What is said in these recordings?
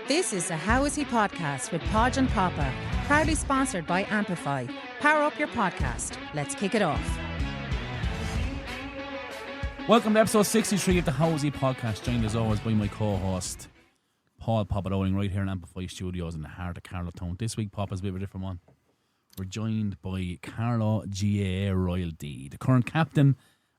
This is a How Is He podcast with Podge and Poppa, proudly sponsored by Ampifi. Power up your podcast. Let's kick it off. Welcome to episode 63 of the How Is He podcast, joined as always by my co-host, Podge Poppa, right here in Ampifi Studios in the heart of Carlow town. This week, Poppa's a bit of a different one. We're joined by Carlow GAA Royalty, the current captain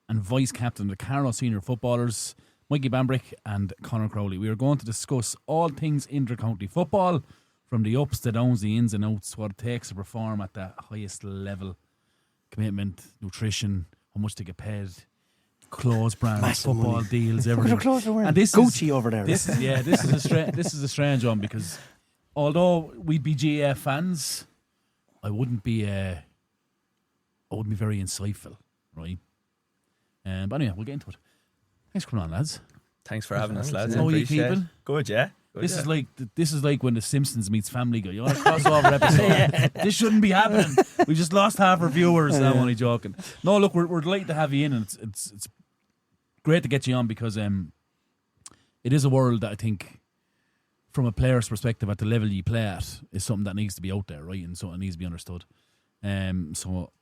and vice-captain of the Carlow senior footballers, Mikey Bambrick and Conor Crowley. We are going to discuss all things inter-county football, from the ups, the downs, the ins and outs, what it takes to perform at the highest level, commitment, nutrition, how much to get paid, clothes brands, massive football money. Deals, everything. Look at the clothes they're wearing. And this Gucci is, over there. This is a strange one, because although we'd be GAA fans, I wouldn't be very insightful, right? But anyway, we'll get into it. Thanks for coming on, lads. Thanks for having us, lads. How are you keeping? Good, yeah. Good, this is like when The Simpsons meets Family Guy. You want a crossover episode? This shouldn't be happening. We just lost half our viewers. I'm only joking. No, look, we're delighted to have you in, and it's great to get you on, because it is a world that I think, from a player's perspective, at the level you play at, is something that needs to be out there, right? And so it needs to be understood. So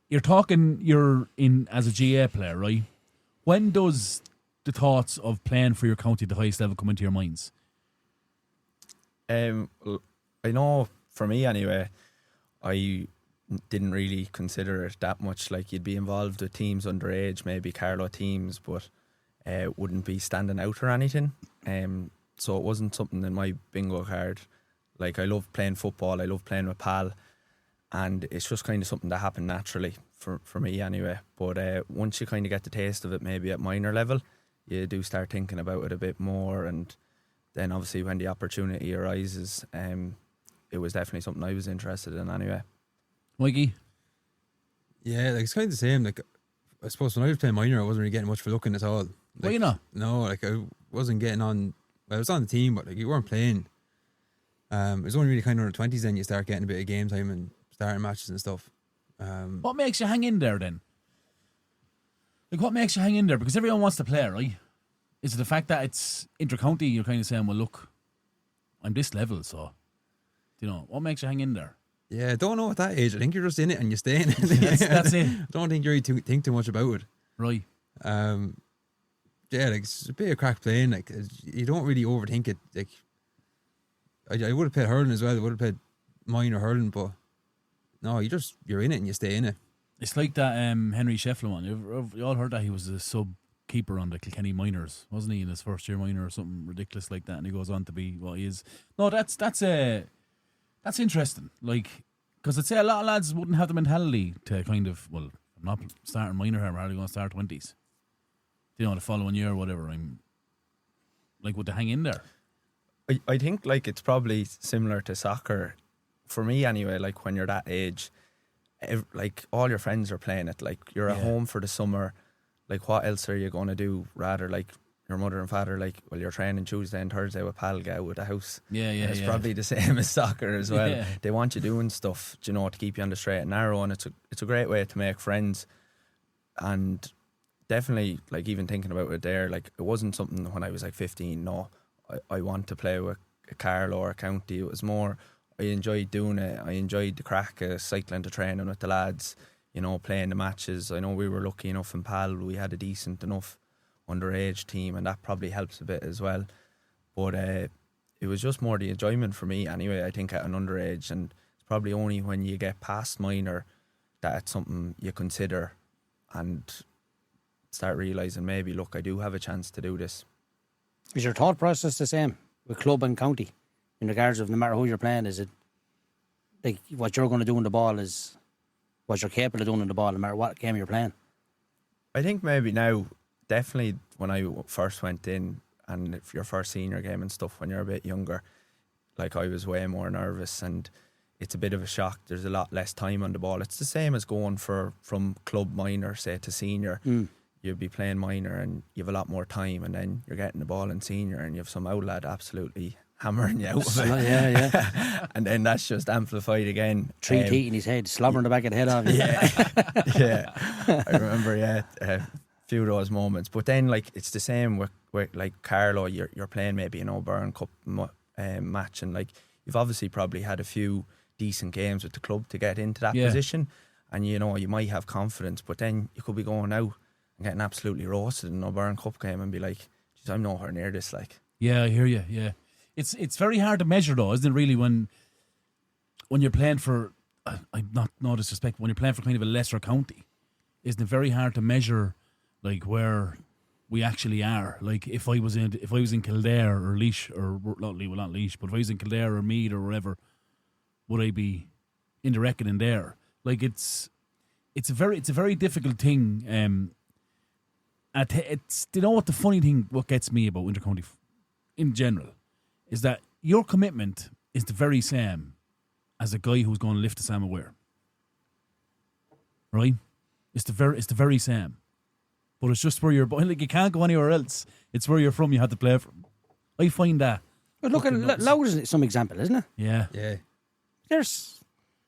you're in as a GAA player, right? When does the thoughts of playing for your county at the highest level come into your minds? I know, for me anyway, I didn't really consider it that much. Like, you'd be involved with teams underage, maybe Carlow teams, but wouldn't be standing out or anything. So it wasn't something in my bingo card. Like, I love playing football, I love playing with Pal, and it's just kind of something that happened naturally for me anyway. But once you kind of get the taste of it, maybe at minor level, you do start thinking about it a bit more. And then obviously when the opportunity arises, it was definitely something I was interested in anyway. Mikey? Yeah, like, it's kind of the same. Like, I suppose when I was playing minor, I wasn't really getting much for looking at all. Like, Why you not? No, like, I wasn't getting on. I was on the team, but like, you weren't playing. It was only really kind of under 20s then you start getting a bit of game time and starting matches and stuff. What makes you hang in there then? Like, what makes you hang in there? Because everyone wants to play, right? Is it the fact that it's inter-county, you're kind of saying, well, look, I'm this level, so, you know, what makes you hang in there? Yeah, I don't know at that age. I think you're just in it and you stay in it. That's it. I don't think you really think too much about it. Right. Yeah, like, it's a bit of crack playing. Like, you don't really overthink it. Like, I would have played hurling as well. I would have played minor hurling, but no, you're in it and you stay in it. It's like that Henry Shefflin one. You all heard that he was a sub-keeper on the Kilkenny Minors, wasn't he, in his first year minor or something ridiculous like that, and he goes on to be what he is. No, that's interesting. Like, because I'd say a lot of lads wouldn't have the mentality to kind of, well, I'm not starting minor here, I'm hardly going to start 20s. You know, the following year or whatever, I'm like, would they hang in there? I think, like, it's probably similar to soccer. For me anyway, like, when you're that age, like, all your friends are playing it. Like, you're at home for the summer. Like, what else are you going to do? Rather, like, your mother and father, like, well, you're training Tuesday and Thursday with Pal, get out of the house. It's probably the same as soccer as well. Yeah. They want you doing stuff, you know, to keep you on the straight and narrow, and it's a great way to make friends. And definitely, like, even thinking about it there, like, it wasn't something when I was like 15, no, I want to play with a Carlow or a county. It was more, I enjoyed doing it. I enjoyed the crack of cycling to training with the lads, you know, playing the matches. I know we were lucky enough in Pal, we had a decent enough underage team, and that probably helps a bit as well. But it was just more the enjoyment for me anyway, I think, at an underage. And it's probably only when you get past minor that it's something you consider and start realising, maybe, look, I do have a chance to do this. Is your thought process the same with club and county in regards of no matter who you're playing? Is it like what you're going to do in the ball is what you're capable of doing in the ball no matter what game you're playing? I think maybe now, definitely when I first went in, and if your first senior game and stuff when you're a bit younger, like, I was way more nervous, and it's a bit of a shock. There's a lot less time on the ball. It's the same as going from club minor, say, to senior. You'd be playing minor and you have a lot more time, and then you're getting the ball in senior and you have some out lad absolutely hammering you out of it. Yeah. And then that's just amplified again. Three teeth in his head, slobbering the back of the head off you. Yeah. I remember, a few of those moments. But then, like, it's the same with like Carlow. You're playing maybe an O'Byrne Cup match, and like you've obviously probably had a few decent games with the club to get into that position, and you know you might have confidence, but then you could be going out and getting absolutely roasted in an O'Byrne Cup game and be like, "Geez, I'm nowhere near this." Like, yeah, I hear you. Yeah, it's very hard to measure though, isn't it? Really, when you're playing for, I'm not disrespect, when you're playing for kind of a lesser county, isn't it very hard to measure like where we actually are? Like if I was in Kildare or Laois, or not Laois, but if I was in Kildare or Meath or wherever, would I be in the reckoning there? Like it's a very difficult thing. It's, you know what the funny thing, what gets me about intercounty in general, is that your commitment is the very same as a guy who's going to lift the Sam Aware. Right? It's the very same. But it's just where you're, like, you can't go anywhere else. It's where you're from, you have to play from. I find that. But look at Louth is some example, isn't it? Yeah. Yeah.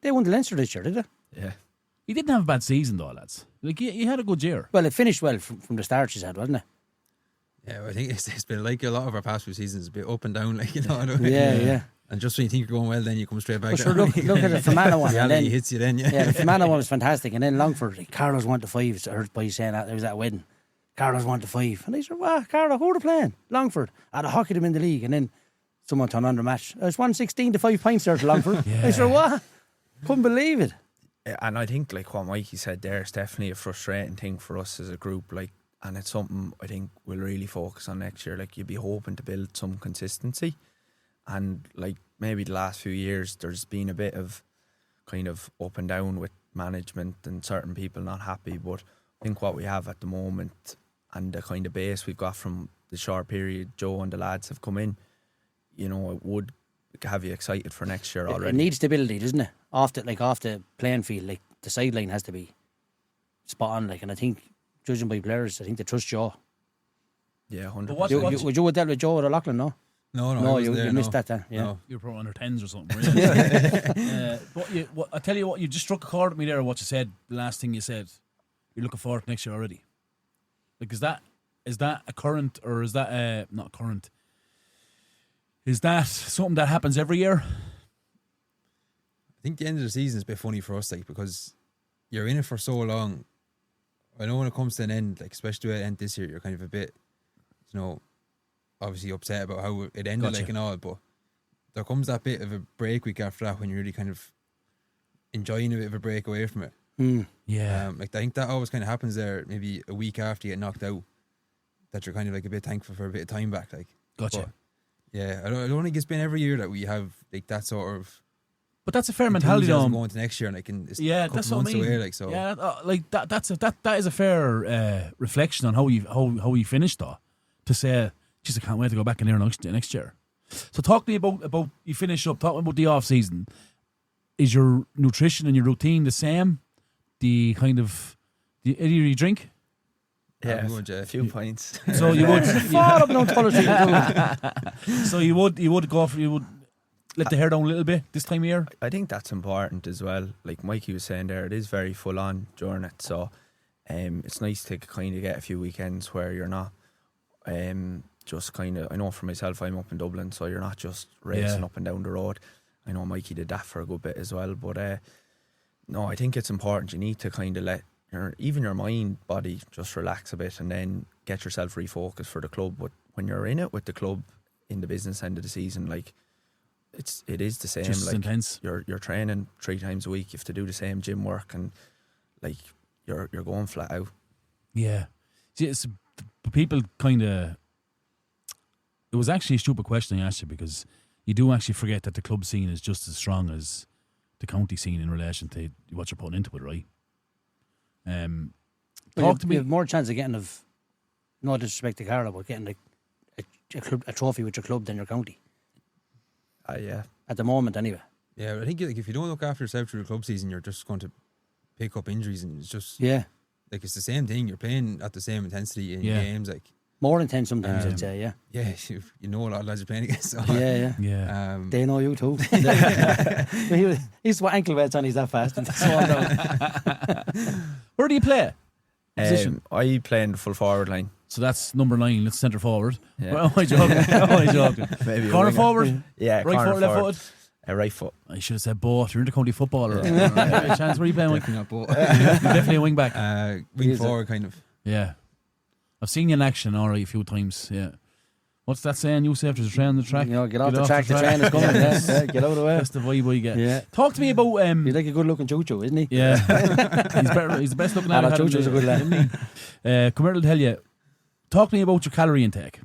They won the Leinster this year, did they? yeah, He didn't have a bad season though, lads. Like he had a good year. Well, it finished well from the start, she said, wasn't it? Yeah, well, I think it's been like a lot of our past few seasons, a bit up and down, like, you know. Yeah. And just when you think you're going well, then you come straight back. But sure, look at the Fermanagh one. And Reality then, hits you then, yeah, the Fermanagh one was fantastic. And then Longford, like, Carlow's 1-5. I heard by saying that there was that wedding. Carlow's 1-5. And I said, wow, Carlow, who are they playing? Longford. I'd have hockeyed them in the league. And then someone turned on the match. It was 116 to 5 points there to Longford. I said, what? Couldn't believe it. and I think like what Mikey said there is definitely a frustrating thing for us as a group. Like, and it's something I think we'll really focus on next year. Like, you'd be hoping to build some consistency, and like maybe the last few years there's been a bit of kind of up and down with management and certain people not happy. But I think what we have at the moment and the kind of base we've got from the short period Joe and the lads have come in, you know, it would have you excited for next year already. It needs stability, doesn't it? Off the playing field, like the sideline has to be spot on. Like, and I think, judging by players, I think they trust Joe. Yeah, 100%. Would you have dealt with Joe or O'Loughlin? No, No, you there, missed that then. Yeah. No. You're probably under 10s or something. Really. But I tell you what, you just struck a chord with me there. What you said, the last thing you said, you're looking forward to next year already. Like, is that a current, or is that not current? Is that something that happens every year? I think the end of the season is a bit funny for us, like, because you're in it for so long. I know when it comes to an end, like, especially at the end this year, you're kind of a bit, you know, obviously upset about how it ended, Gotcha. like, and all, but there comes that bit of a break week after that when you're really kind of enjoying a bit of a break away from it. Yeah. Like, I think that always kind of happens there, maybe a week after you get knocked out, that you're kind of like a bit thankful for a bit of time back, like. Gotcha. But, yeah, I don't think it's been every year that we have like that sort of. But that's a fair mentality, though. Going to next year, like, it's yeah, a couple that's what I months mean. away, like, so. Yeah, like that is a fair reflection on how you finished, though. To say, geez, I can't wait to go back in there next year. So talk to me about you finish up. Talk about the off season. Is your nutrition and your routine the same? The kind of you drink? Yeah, Would, a few pints. So you would Fall up no toilet. So you would go for, you would let the hair down a little bit this time of year. I think that's important as well. Like Mikey was saying there, it is very full on during it. So it's nice to kind of get a few weekends where you're not just kind of, I know for myself, I'm up in Dublin, so you're not just racing up and down the road. I know Mikey did that for a good bit as well. But no, I think it's important. You need to kind of let even your mind, body just relax a bit and then get yourself refocused for the club. But when you're in it with the club in the business end of the season, like it is the same. Just like intense. You're training 3 times a week. You have to do the same gym work, and like you're going flat out. Yeah. See, it's, people kind of. It was actually a stupid question I asked you, because you do actually forget that the club scene is just as strong as the county scene in relation to what you're putting into it, right? Talk to me. You have more chance of getting, no disrespect to Carlow, but getting a trophy with your club than your county. Yeah. At the moment, anyway. Yeah, I think like if you don't look after yourself through the club season, you're just going to pick up injuries, and it's just Yeah. like it's the same thing. You're playing at the same intensity in games, like More intense sometimes, I'd say, yeah. yeah, you know a lot of lads you're playing against. So. Yeah. Yeah. They know you too. He's what ankle weights on, he's that fast. And Where do you play? Position. I play in the full forward line. So that's number 9. Let's centre forward. Yeah. Well, am I joking? Am I joking? Maybe a Corner winger. forward. Yeah, Right corner foot, left forward. foot. Right foot. I should have said both. You're intercounty footballer. A chance where you playing? Definitely not both. Definitely a wing back. Wing forward, kind of. Yeah. I've seen you in action already a few times. Yeah. What's that saying you say after the train on the track? You know, get off the track. The train is coming. Yeah, get out of the way. That's the vibe I get. Yeah. Talk to me about He's like a good looking choo-choo, isn't he? yeah. He's the best looking lad. Choo Choo's a good lad. Come here to tell you. Talk to me about your calorie intake.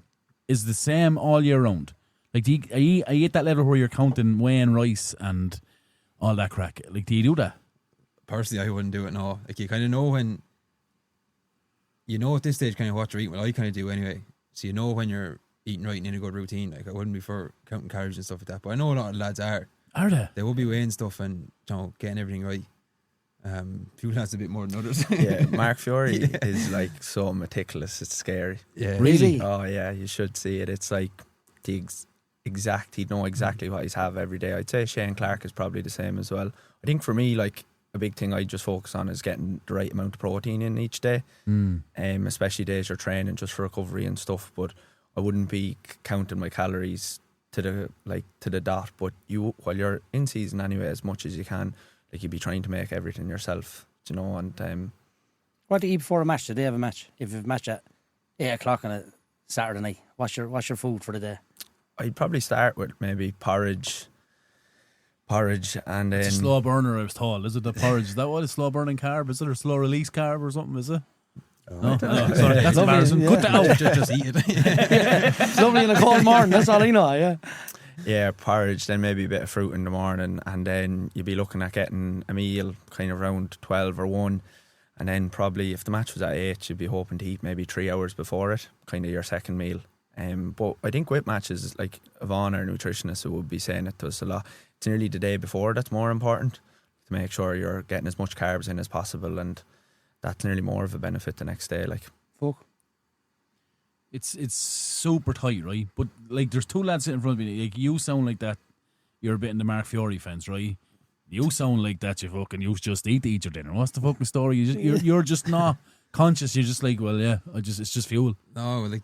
Is the same all year round? Like, are you at that level where you're counting whey and rice and all that crack? Like, do you do that? Personally, I wouldn't do it. No, like you kind of know when. You know at this stage kind of what you're eating. Well, I kind of do anyway. So you know when you're eating right and in a good routine. Like I wouldn't be for counting calories and stuff like that. But I know a lot of lads are. Are they? They will be weighing stuff and getting everything right. Few lads a bit more than others. Yeah, Mark Fiore is like so meticulous. It's scary. Yeah, Really? Oh yeah, you should see it. It's like the exact. He'd know exactly what he's have every day. I'd say Shane Clark is probably the same as well. I think for me, like a big thing I just focus on is getting the right amount of protein in each day. Especially days you're training just for recovery and stuff. But I wouldn't be counting my calories to the dot. But while you're in season anyway, as much as you can, like you'd be trying to make everything yourself, you know. And What do you eat before a match? Do they have a match? If you have a match at 8 o'clock on a Saturday night, what's your food for the day? I'd probably start with maybe porridge, and then It's a slow burner, I was told. Is it the porridge? Is that what a slow burning carb? Is it a slow release carb or something? Is it? No, sorry, that's embarrassing. Yeah. Cut that out. just eat it. It's lovely in a cold morning. That's all I know. Yeah. Yeah, porridge, then maybe a bit of fruit in the morning, and then you'd be looking at getting a meal kind of around 12 or 1, and then probably if the match was at 8, you'd be hoping to eat maybe 3 hours before it, kind of your second meal. But I think with matches, like Yvonne, our nutritionist, who would be saying it to us a lot, it's nearly the day before that's more important, to make sure you're getting as much carbs in as possible, and that's nearly more of a benefit the next day. Like, Fuck. It's super tight, right? But like, there's two lads sitting in front of me. Like, you sound like that. You're a bit in the Mark Fiore fence, right? You sound like that. You just eat your dinner. What's the fucking story? You're just not conscious. You're just like, well, yeah. It's just fuel. No, like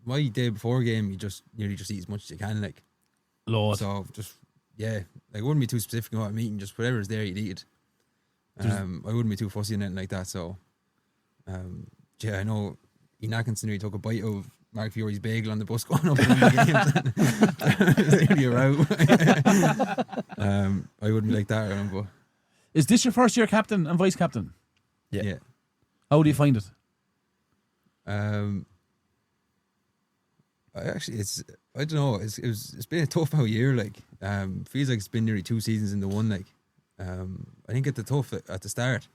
my day before game, you just nearly just eat as much as you can, like. Lord. So just like I wouldn't be too specific on what I'm eating. Just whatever's there, you'd eat it. I wouldn't be too fussy on anything like that. So, I know Ian Atkinson, he took a bite of Mark Fiore's bagel on the bus going up to the games. It's nearly a row. I wouldn't be like that around, but Is this your first year captain and vice captain? yeah. How do you find it? I don't know. It's been a tough out year. Like, feels like it's been nearly 2 seasons into one. Like, I think at the start.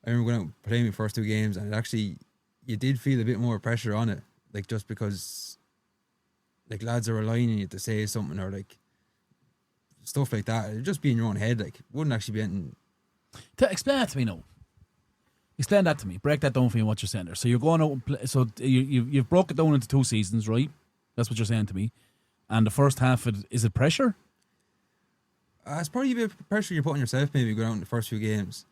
I remember going out and playing my first 2 games, and it actually, you did feel a bit more pressure on it. Like, just because, like, lads are relying on you to say something or like stuff like that. It'd just be in your own head. Like, it wouldn't actually be anything. Explain that to me now. Explain that to me. Break that down for me. What you're saying there. So you're going out and play. So you've broke it down into 2 seasons, right? That's what you're saying to me. And the first half, is it pressure? It's probably a bit of pressure you put on yourself. Maybe going out in the first few games.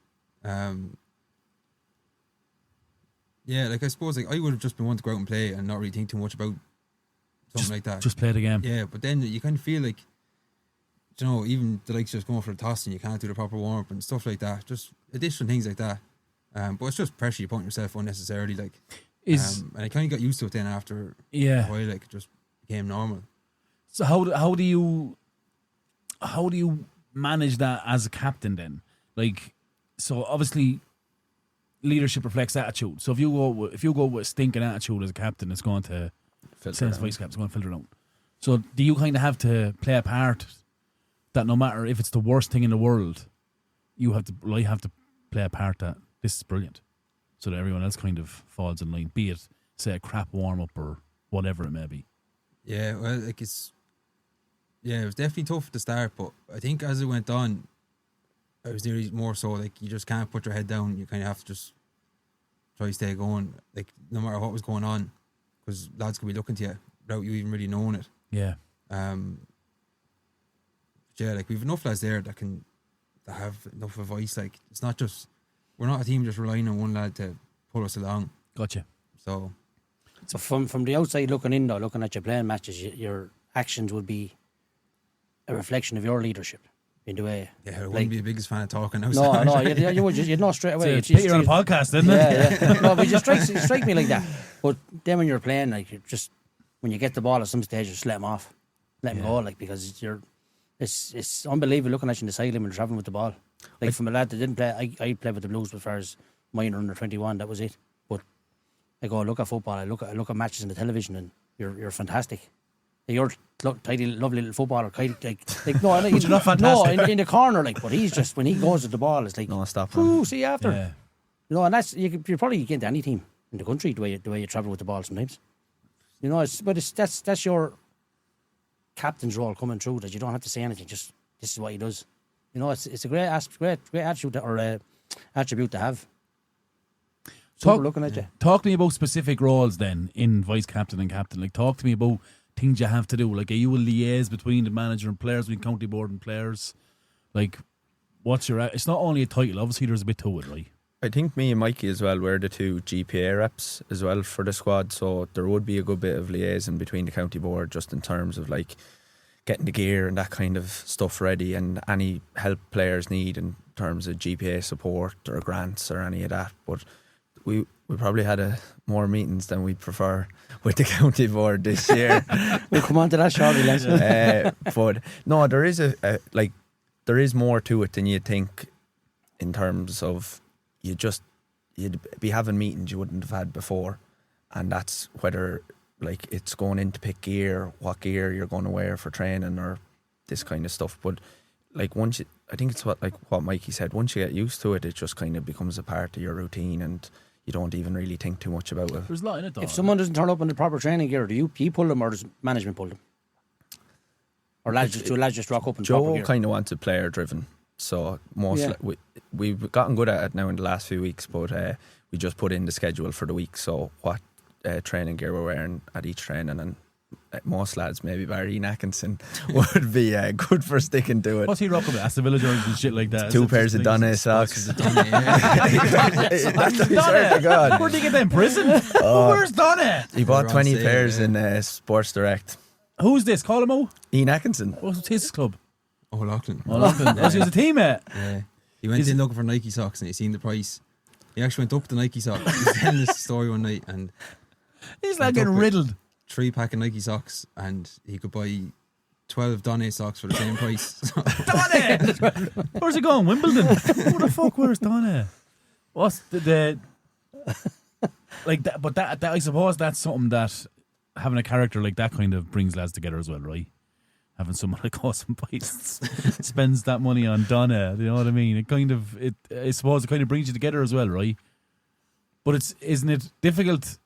Yeah, like I suppose like I would have just been wanting to go out and play and not really think too much about something like that. Just play the game. Yeah, but then you kind of feel like, you know, even the likes just going for the toss and you can't do the proper warm up and stuff like that. Just additional things like that. But it's just pressure you put on yourself unnecessarily. Like, and I kind of got used to it then after a while. Like, it just became normal. So how do you manage that as a captain then? Like, so obviously leadership reflects attitude. So if you go with a stinking attitude as a captain, it's going to vice captain, it's going to filter down. So do you kind of have to play a part that no matter if it's the worst thing in the world, I have to play a part that this is brilliant, so that everyone else kind of falls in line, be it say a crap warm up or whatever it may be. Yeah, well, like it was definitely tough at the start, but I think as it went on, it was nearly more so like you just can't put your head down. You kind of have to just try to stay going, like no matter what was going on, because lads could be looking to you without you even really knowing it. Yeah. Like we've enough lads there that have enough advice. Like it's not just, we're not a team just relying on one lad to pull us along. Gotcha. So So from the outside looking in, though, looking at your playing matches, your actions would be a reflection of your leadership in the way. yeah, I like, wouldn't be the biggest fan of talking now. No, you would just, you'd know straight away. It's Peter on a podcast, isn't it? Yeah. No, but it strike me like that. But then when you're playing, like, you just when you get the ball at some stage, just let them off, let them go, like, because it's unbelievable looking at you in the sideline when you're traveling with the ball. Like, from a lad that didn't play, I played with the Blues as far as minor under 21. That was it. But I go look at football. I look at matches on the television, and you're fantastic. You're tidy, lovely little footballer. Like no, like, you're not fantastic. No, in the corner, like. But he's just when he goes at the ball, it's like No, stop. Ooh, see you after. Yeah. You know, and that's you probably get into any team in the country the way you travel with the ball sometimes. You know, that's your captain's role coming through, that you don't have to say anything. Just this is what he does. You know, it's a great attitude or attribute to have. People looking at you. Talk to me about specific roles then in vice captain and captain. Like, talk to me about things you have to do. Like, are you a liaise between the manager and players, between county board and players? Like, what's your? It's not only a title. Obviously, there's a bit to it, right? I think me and Mikey as well, we're the two GPA reps as well for the squad, so there would be a good bit of liaison between the county board just in terms of like getting the gear and that kind of stuff ready, and any help players need in terms of GPA support or grants or any of that. But we probably had more meetings than we'd prefer with the county board this year. We'll come on to that shortly, lads. But no, there is there is more to it than you think in terms of you'd be having meetings you wouldn't have had before, and that's whether like it's going in to pick gear, what gear you're going to wear for training or this kind of stuff. But like I think it's what Mikey said, once you get used to it, it just kind of becomes a part of your routine and you don't even really think too much about it. There's a lot in it, though. If someone doesn't turn up in the proper training gear, do you pull them or does management pull them? Or lads just rock up in proper Joe gear? kind of wants it player driven, so we've gotten good at it now in the last few weeks, but we just put in the schedule for the week, so what training gear we're wearing at each training, and most lads, maybe Barry Ian Atkinson, would be good for sticking to it. What's he rocking with? Aston Villa jerseys and shit like that. Two pairs of Donna socks. That's Donna. God. Where'd he get that in prison? Where's Donna? He bought 20 sale, pairs in Sports Direct. Who's this? Call him out. Ian Atkinson. What's his club? Oh, Lachlan. Oh, he was a teammate. Yeah. He went in looking for Nike socks and he seen the price. He actually went up to Nike socks. He was telling this story one night, and He's like getting riddled. 3-pack of Nike socks, and he could buy 12 Donny socks for the same price. Donna! Where's he going? Wimbledon? Who the fuck? Where's Donna? What's the like that? But that I suppose that's something that having a character like that kind of brings lads together as well, right? Having someone like us and spends that money on Donna, you know what I mean? I suppose it kind of brings you together as well, right? But isn't it difficult?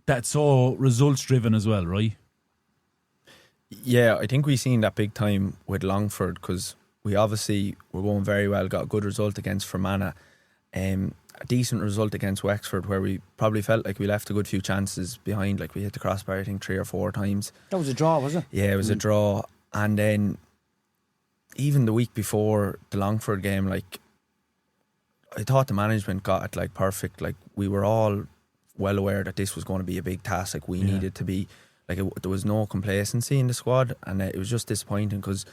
That's so results driven as well, right? Yeah, I think we seen that big time with Longford, because we obviously were going very well, got a good result against Fermanagh, a decent result against Wexford, where we probably felt like we left a good few chances behind. Like we hit the crossbar, I think 3 or 4 times. That was a draw, was it? Yeah, it was a draw. And then even the week before the Longford game, like I thought the management got it like perfect. Like we were all well aware that this was going to be a big task. Like we needed to be like there was no complacency in the squad, and it was just disappointing because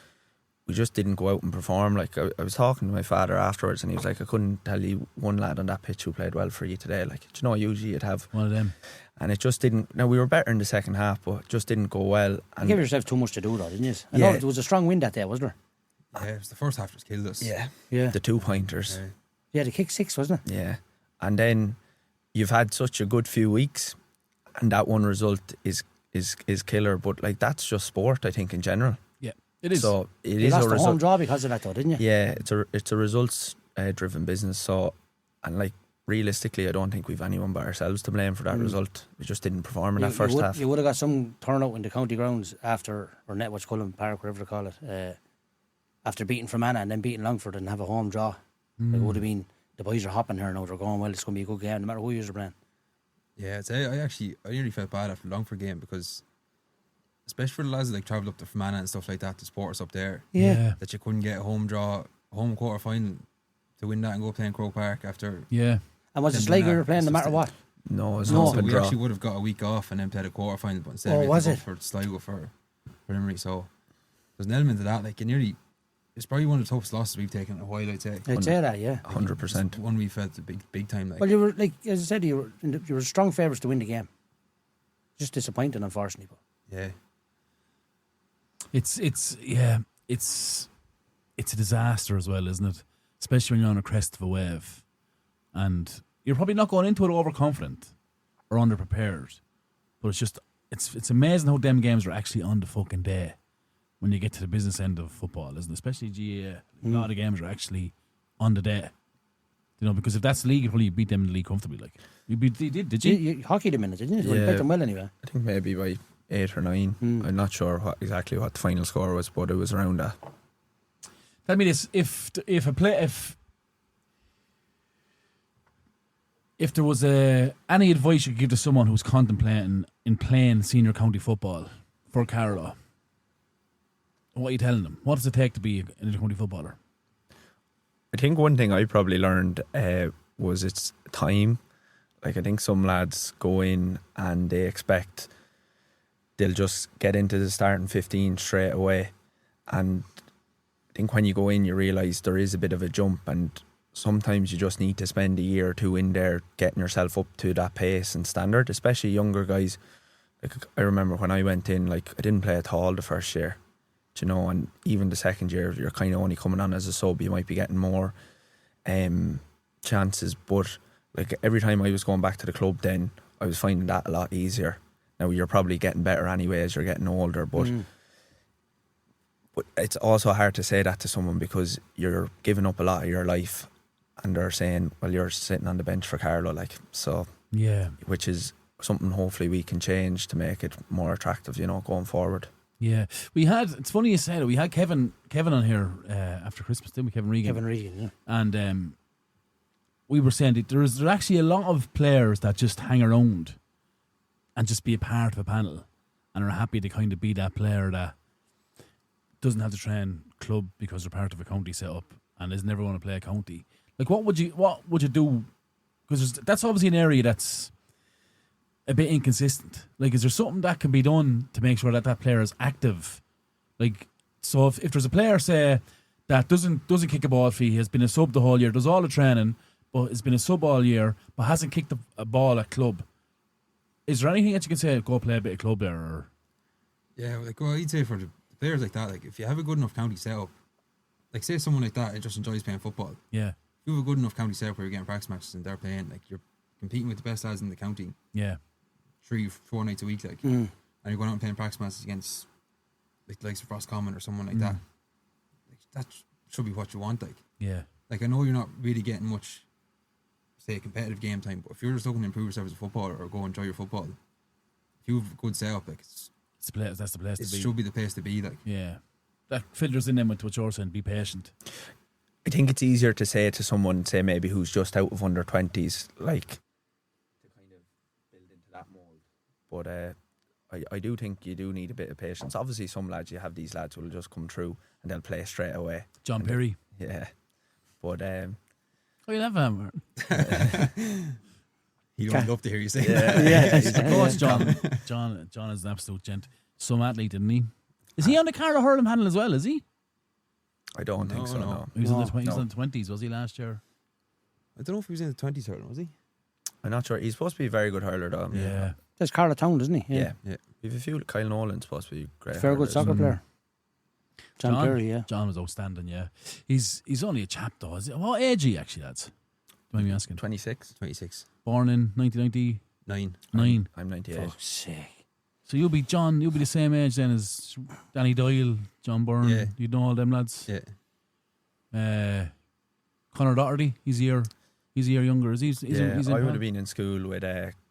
we just didn't go out and perform. Like I was talking to my father afterwards, and he was like, I couldn't tell you one lad on that pitch who played well for you today. Like, do you know, usually you'd have one of them, and it just didn't. Now we were better in the second half, but it just didn't go well. And you gave yourself too much to do, though, didn't you? I know there was a strong wind that day, wasn't there? Yeah, it was the first half just killed us. Yeah. The 2-pointers. Yeah, the kick 6, wasn't it? Yeah, and then you've had such a good few weeks, and that one result is killer. But like that's just sport, I think, in general. Yeah, it is. So it You is lost a the home result. draw because of that, though, didn't you? Yeah, it's a results driven business. So, and like realistically, I don't think we've anyone but ourselves to blame for that result. We just didn't perform in that first half. You would have got some turnout in the county grounds after, or Netwatch Cullen Park, whatever they call it, after beating Fermanagh and then beating Longford and have a home draw. It would have been, the boys are hopping here now, they're going, well, it's going to be a good game no matter who you're playing. Yeah, I nearly felt bad after the Longford game, because especially for the lads that like travelled up to Fermanagh and stuff like that to support us up there, that you couldn't get a home draw, home quarter final to win that and go play in Croke Park after. Yeah. And was it Then Sligo they're you were playing no not- matter what? No, it's No. an So open we draw. actually would have got a week off and then played a quarter final, but instead Oh, we had was to go it? for Sligo for Limerick. So there's an element of that. Like, it's probably one of the toughest losses we've taken in a while, I'd say. I'd say that, yeah. 100%. One we felt big time. Like, Well, you were, like, as I said, you were strong favourites to win the game. Just disappointing, unfortunately. But yeah. It's a disaster as well, isn't it? Especially when you're on a crest of a wave, and you're probably not going into it overconfident or underprepared. But it's amazing how them games are actually on the fucking day when you get to the business end of football, isn't it? Especially GAA. A lot of games are actually on the day. You know, because if that's the league, you'd probably beat them in the league comfortably. Like you did you? you hockeyed them in it, didn't you? Well, you Yeah. played them well anyway. I think maybe by 8 or 9. I'm not sure exactly what the final score was, but it was around that. Tell me this: if there was any advice you could give to someone who's contemplating in playing senior county football for Carlow, what are you telling them? What does it take to be an intercounty footballer? I think one thing I probably learned was it's time. Like, I think some lads go in and they expect they'll just get into the starting 15 straight away. And I think when you go in, you realise there is a bit of a jump, and sometimes you just need to spend a year or two in there getting yourself up to that pace and standard, especially younger guys. Like, I remember when I went in, like, I didn't play at all the first year, you know, and even the second year, you're kind of only coming on as a sub, you might be getting more chances. But like, every time I was going back to the club then, I was finding that a lot easier. Now, you're probably getting better anyway as you're getting older, but it's also hard to say that to someone because you're giving up a lot of your life and they're saying, well, you're sitting on the bench for Carlow, like, so, Yeah, which is something hopefully we can change to make it more attractive, you know, going forward. yeah. It's funny you said it. We had Kevin on here after Christmas, didn't we? Kevin Regan. Kevin Regan, yeah. And we were saying that there's actually a lot of players that just hang around and just be a part of a panel and are happy to kind of be that player that doesn't have to train club because they're part of a county setup and is never going to play a county. Like, what would you do? Because that's obviously an area that's a bit inconsistent. Like, is there something that can be done to make sure that player is active? Like, so if there's a player, say, that doesn't kick a ball for you, has been a sub the whole year, does all the training, but has been a sub all year, but hasn't kicked a ball at club, is there anything that you can say, go play a bit of club there? Or? Yeah, like, well, I'd say for the players like that, like, if you have a good enough county setup, like, say someone like that just enjoys playing football. Yeah. If you have a good enough county setup where you're getting practice matches and they're playing, like, you're competing with the best lads in the county. Yeah. 3-4 nights a week, like, and you're going out and playing practice matches against, like, the likes of Roscommon or someone like that. Like, that should be what you want, like. Yeah. Like, I know you're not really getting much, say, competitive game time, but if you're just looking to improve yourself as a footballer or go enjoy your football, if you have a good setup, like, That's the place it to be. should be the place to be, like. Yeah. That filters in then with what you're saying, be patient. I think it's easier to say to someone, say maybe who's just out of under 20s, like, to kind of build into that mould. But I do think you do need a bit of patience. Obviously, some lads, you have these lads who will just come through and they'll play straight away. John Perry. Yeah, but Oh, you love him. He don't love to hear you say Yeah. Of course, John is an absolute gent. Some athlete, isn't he? Is he on the Carlow hurling panel as well? Is he? I don't think so. no. No, He was in the No. he was in the 20s, was he last year? I don't know if he was in the 20s hurling, was he? I'm not sure. He's supposed to be a very good hurler, though. Yeah. That's Carlow Town, isn't he? Yeah. Yeah. We've a few. Kyle Nolan's supposed to be great. Very good hurlers. soccer player. John Perry, yeah. John was outstanding, yeah. He's only a chap, though. Is he? What age are you, actually, lads? Do you mind me asking? 26. 26. Born in 1999. 9. I'm 98. Fuck's sake. So you'll be the same age then as Danny Doyle, John Byrne. Yeah. You know all them lads. Yeah. Conor Doherty, he's a year younger. Is he's Yeah, he's I in would have been in school with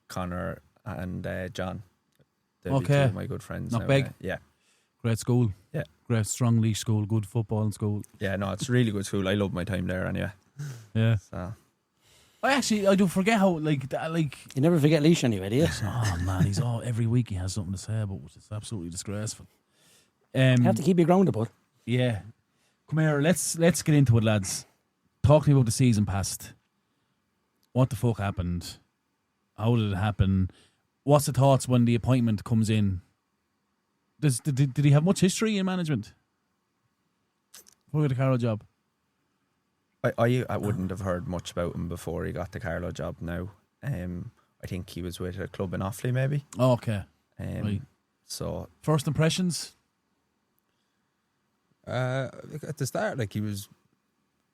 Connor and John. They'd be Okay. two of my good friends. Not now, big. Yeah. great school. Yeah. Great strong leash school, good football in school. Yeah, no, it's a really good school. I love my time there anyway. Yeah. So I do forget how like You never forget Leash anyway, do you? oh man, every week he has something to say about which is absolutely disgraceful. You have to keep you grounded, bud. Yeah. Come here, let's get into it, lads. Talk to me about the season past. what the fuck happened? How did it happen? What's the thoughts when the appointment comes in? Did he have much history in management? Look at the Carlow job. I wouldn't have heard much about him before he got the Carlow job now. I think he was with a club in Offaly maybe. Oh, okay. Right. So first impressions? At the start, like, he was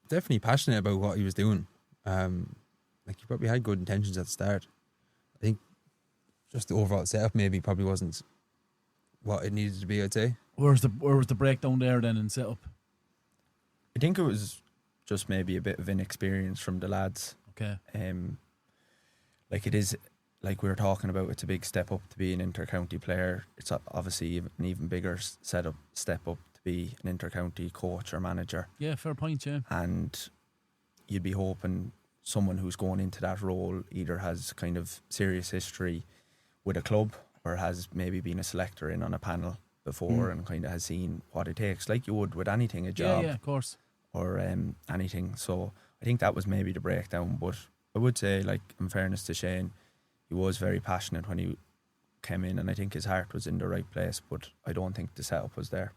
definitely passionate about what he was doing. Like, he probably had good intentions at the start. I think just the overall setup maybe probably wasn't what it needed to be, I'd say. Where was the breakdown there then in setup? I think it was just maybe a bit of inexperience from the lads. Okay. Like, it is, like we were talking about, it's a big step up to be an inter-county player. It's obviously an even bigger step up to be an inter-county coach or manager. Yeah, fair point, yeah. And you'd be hoping someone who's going into that role either has kind of serious history with a club or has maybe been a selector in on a panel before and kind of has seen what it takes, like you would with anything, a job. Yeah, of course. Or anything. So I think that was maybe the breakdown. But I would say, like, in fairness to Shane, he was very passionate when he came in, and I think his heart was in the right place, but I don't think the setup was there.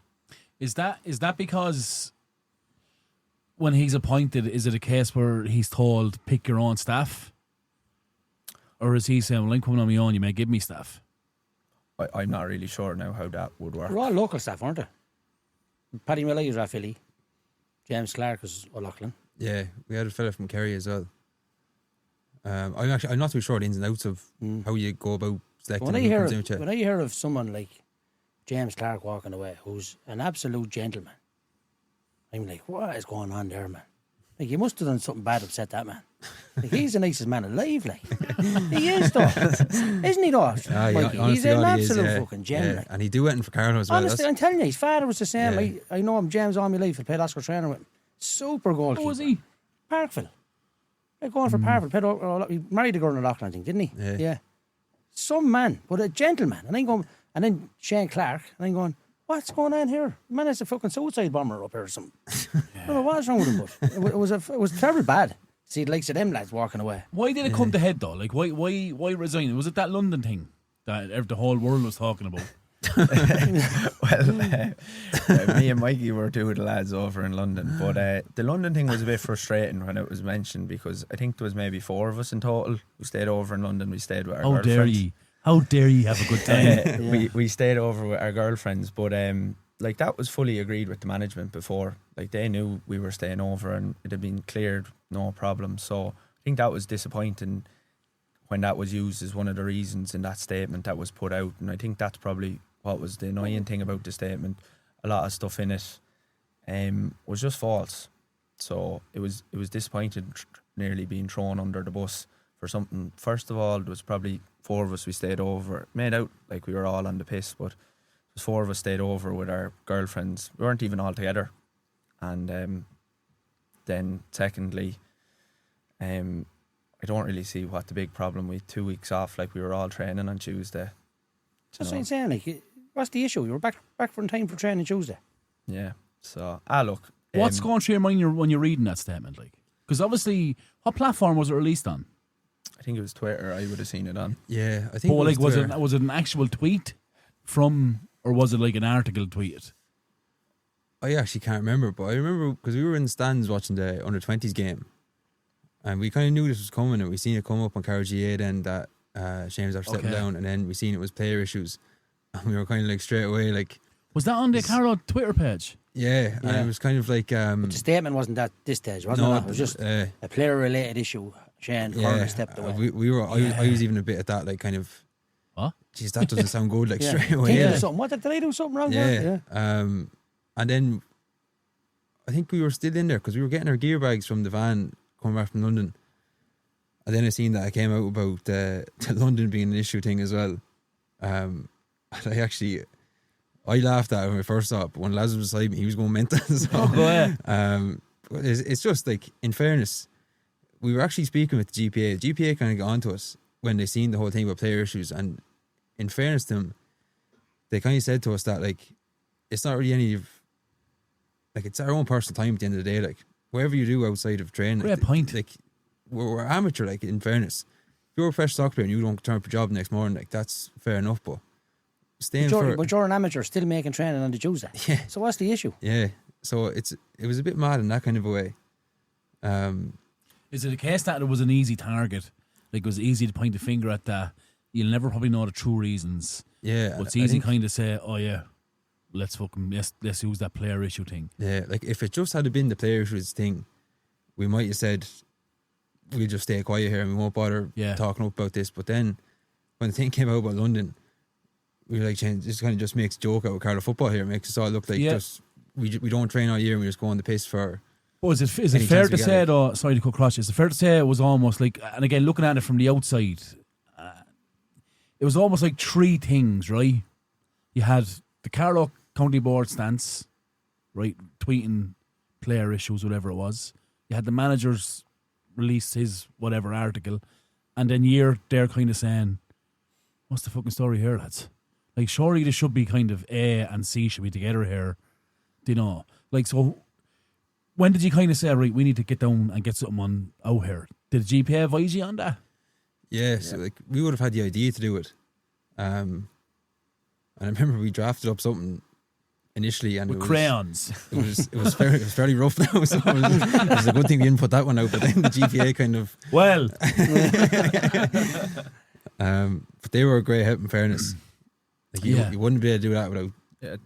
Is that because when he's appointed, is it a case where he's told pick your own staff? Or is he saying, well, I'm coming on my own, you may give me staff? I'm not really sure now how that would work. They're all local staff, aren't they? Paddy Millay was Rathvilly. James Clark was O'Loughlin. Yeah, we had a fella from Kerry as well. I'm not too sure the ins and outs of how you go about selecting. When I hear of someone like James Clark walking away, who's an absolute gentleman, I'm like, what is going on there, man? Like, you must have done something bad to upset that man. Like, he's the nicest man alive, like. He is, though. Isn't he, though? He's an absolute fucking gem, like. And he do it for Carlow as well. Honestly, I'm telling you, his father was the same. Like, I know him, James, all my life. I played Oscar trainer with him. Super goalkeeper. Who was he? Parkville. Like, going for Parkville. He married a girl in O'Loughlin, I think, didn't he? Yeah. Some man, but a gentleman. And then Shane Clark, and I'm going, what's going on here? Man, it's a fucking suicide bomber up here or something. I don't know what's wrong with him, but it was terribly bad. See the likes of them lads walking away. Why did it come to head though? Like, why resign? Was it that London thing that the whole world was talking about? Me and Mikey were two of the lads over in London, but the London thing was a bit frustrating when it was mentioned, because I think there was maybe 4 of us in total who stayed over in London. We stayed with our girlfriends. How dare you have a good time? We stayed over with our girlfriends, but like, that was fully agreed with the management before. Like, they knew we were staying over and it had been cleared, no problem. So I think that was disappointing when that was used as one of the reasons in that statement that was put out. And I think that's probably what was the annoying thing about the statement. A lot of stuff in it was just false. So it was disappointing, nearly being thrown under the bus for something. First of all, there was probably 4 of us we stayed over. Made out like we were all on the piss, but 4 of us stayed over with our girlfriends. We weren't even all together. And then secondly, I don't really see what the big problem with 2 weeks off, like we were all training on Tuesday. That's what I'm saying. Like, what's the issue? You were back for time for training Tuesday. Yeah. So, look. What's going through your mind when you're reading that statement? Like, because obviously, what platform was it released on? I think it was Twitter. I would have seen it on. Yeah, I think. But like, was it an actual tweet from, or was it like an article tweeted? I actually can't remember, but I remember because we were in the stands watching the under-20s game, and we kind of knew this was coming, and we seen it come up on Carlow GA then that Shane was after stepping down, and then we seen it was player issues, and we were kind of like straight away like, was that on the Carlow Twitter page? Yeah, and it was kind of like but the statement wasn't at this stage, wasn't it? It was just a player-related issue. Shane Curran stepped away. We were. I was even a bit at that, like, kind of. What? Jeez, that doesn't sound good. Like straight away. What did I do something wrong? Yeah. And then I think we were still in there because we were getting our gear bags from the van coming back from London. And then I seen that I came out about the London being an issue thing as well. And I laughed at it when I first saw it, but when Lazarus was beside me, he was going mental. So, it's just like, in fairness, we were actually speaking with the GPA. The GPA kind of got onto us when they seen the whole thing about player issues, and in fairness to them, they kind of said to us that, like, it's not really any of, like, it's our own personal time at the end of the day. Like, whatever you do outside of training, Great point. Like, we're amateur, like, in fairness. If you're a professional soccer player and you don't turn up a job next morning, like, that's fair enough, but staying but you're an amateur still making training on the Tuesday. Yeah. So what's the issue? Yeah. So it was a bit mad in that kind of a way. Is it a case that it was an easy target? Like, it was easy to point the finger at that. You'll never probably know the true reasons. Yeah. But it's easy kind of say, oh yeah, let's use that player issue thing. Yeah, like if it just had been the player issues thing, we might have said we'll just stay quiet here and we won't bother talking about this. But then when the thing came out about London, we were like, this kind of just makes a joke out of Carlow football here. It makes us all look like just we don't train all year and we just go on the piss for. But is it fair to say, though, sorry to cut across you, is it fair to say it was almost like, and again, looking at it from the outside, it was almost like three things, right? You had the Carlow County Board stance, right, tweeting player issues, whatever it was. You had the managers release his whatever article, and then they're kind of saying, what's the fucking story here, lads? Like, surely there should be kind of A and C should be together here. Do you know? Like, so when did you kind of say, right, we need to get down and get something out here? Did the GPA advise you on that? Yeah, so like we would have had the idea to do it. And I remember we drafted up something initially, and with crayons. It was fairly rough now. So it was a good thing we didn't put that one out. But then the GPA kind of but they were a great help in fairness. Like you wouldn't be able to do that without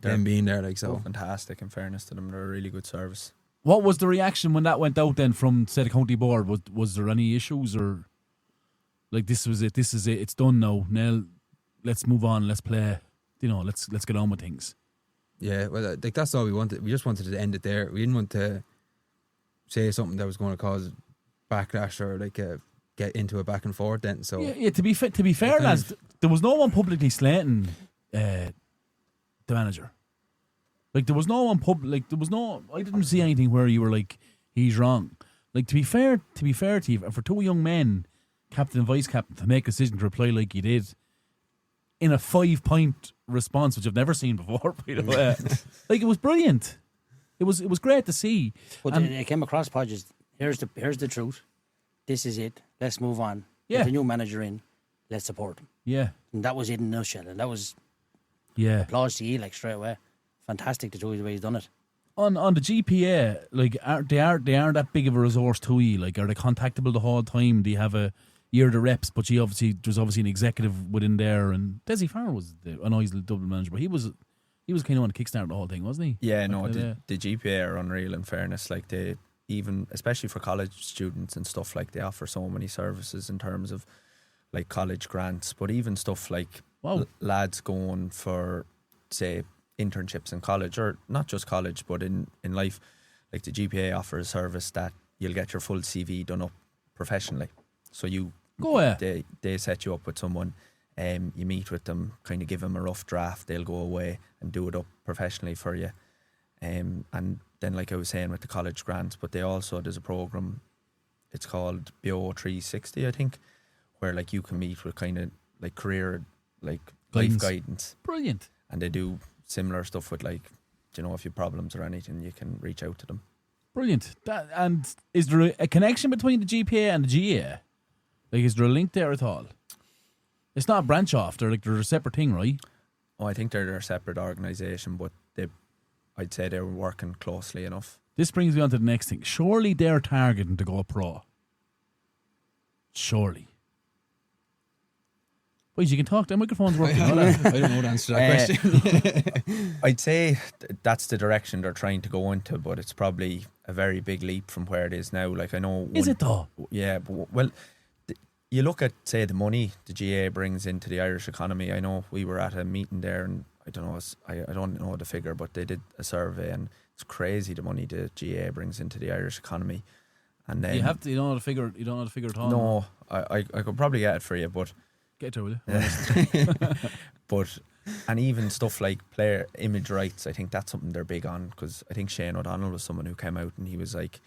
them being there. Like so, fantastic. In fairness to them, they're a really good service. What was the reaction when that went out then from, say, the county board? Was there any issues, or like this was it? This is it. It's done now. Now let's move on. Let's play. You know, let's get on with things. Yeah, well, like that's all we wanted. We just wanted to end it there. We didn't want to say something that was going to cause backlash or like get into a back and forth. Then, so yeah. To be fair, lads, there was no one publicly slating the manager. Like there was no one I didn't see anything where you were like, he's wrong. Like to be fair to you, and for two young men, captain and vice captain, to make a decision to reply like you did, in a 5-point response, which I've never seen before, by the way. Like it was brilliant. It was great to see. But it came across Podges. Here's the truth. This is it. Let's move on. Yeah. Get the new manager in. Let's support him. Yeah. And that was it in a nutshell. And that was applause to you, like, straight away. Fantastic the way he's done it. On the GPA, like they aren't that big of a resource to you. Like, are they contactable the whole time? Do you have a year the reps? But there's obviously an executive within there, and Desi Farr was I know he's the Dublin manager, but he was kind of on to kickstart the whole thing, wasn't he? Yeah, no, the GPA are unreal. In fairness, like they even, especially for college students and stuff, like they offer so many services in terms of like college grants, but even stuff like lads going for, say, internships in college, or not just college but in life. Like the GPA offers a service that you'll get your full CV done up professionally, so you they set you up with someone, you meet with them, kind of give them a rough draft, they'll go away and do it up professionally for you, and then like I was saying with the college grants, but there's a program, it's called BO 360 I think, where like you can meet with kind of like career, like life guidance. Brilliant. And they do similar stuff with, like, you know, if you have problems or anything, you can reach out to them. Brilliant. And is there a connection between the GPA and the GA? Like, is there a link there at all? It's not a branch off. They're a separate thing, right? Oh, I think they're a separate organisation, but I'd say they were working closely enough. This brings me on to the next thing. Surely they're targeting to go pro. Surely. Boys, you can talk. The microphone's working. I don't know the answer to that question. I'd say that's the direction they're trying to go into, but it's probably a very big leap from where it is now. Like, I know. Is it though? Yeah. Well, you look at, say, the money the GA brings into the Irish economy. I know we were at a meeting there, and I don't know the figure, but they did a survey, and it's crazy the money the GA brings into the Irish economy. And then you don't know the figure. You don't know the figure at all. No, I could probably get it for you, but. Get to it, will you? But, and even stuff like player image rights, I think that's something they're big on, because I think Shane O'Donnell was someone who came out and he was like,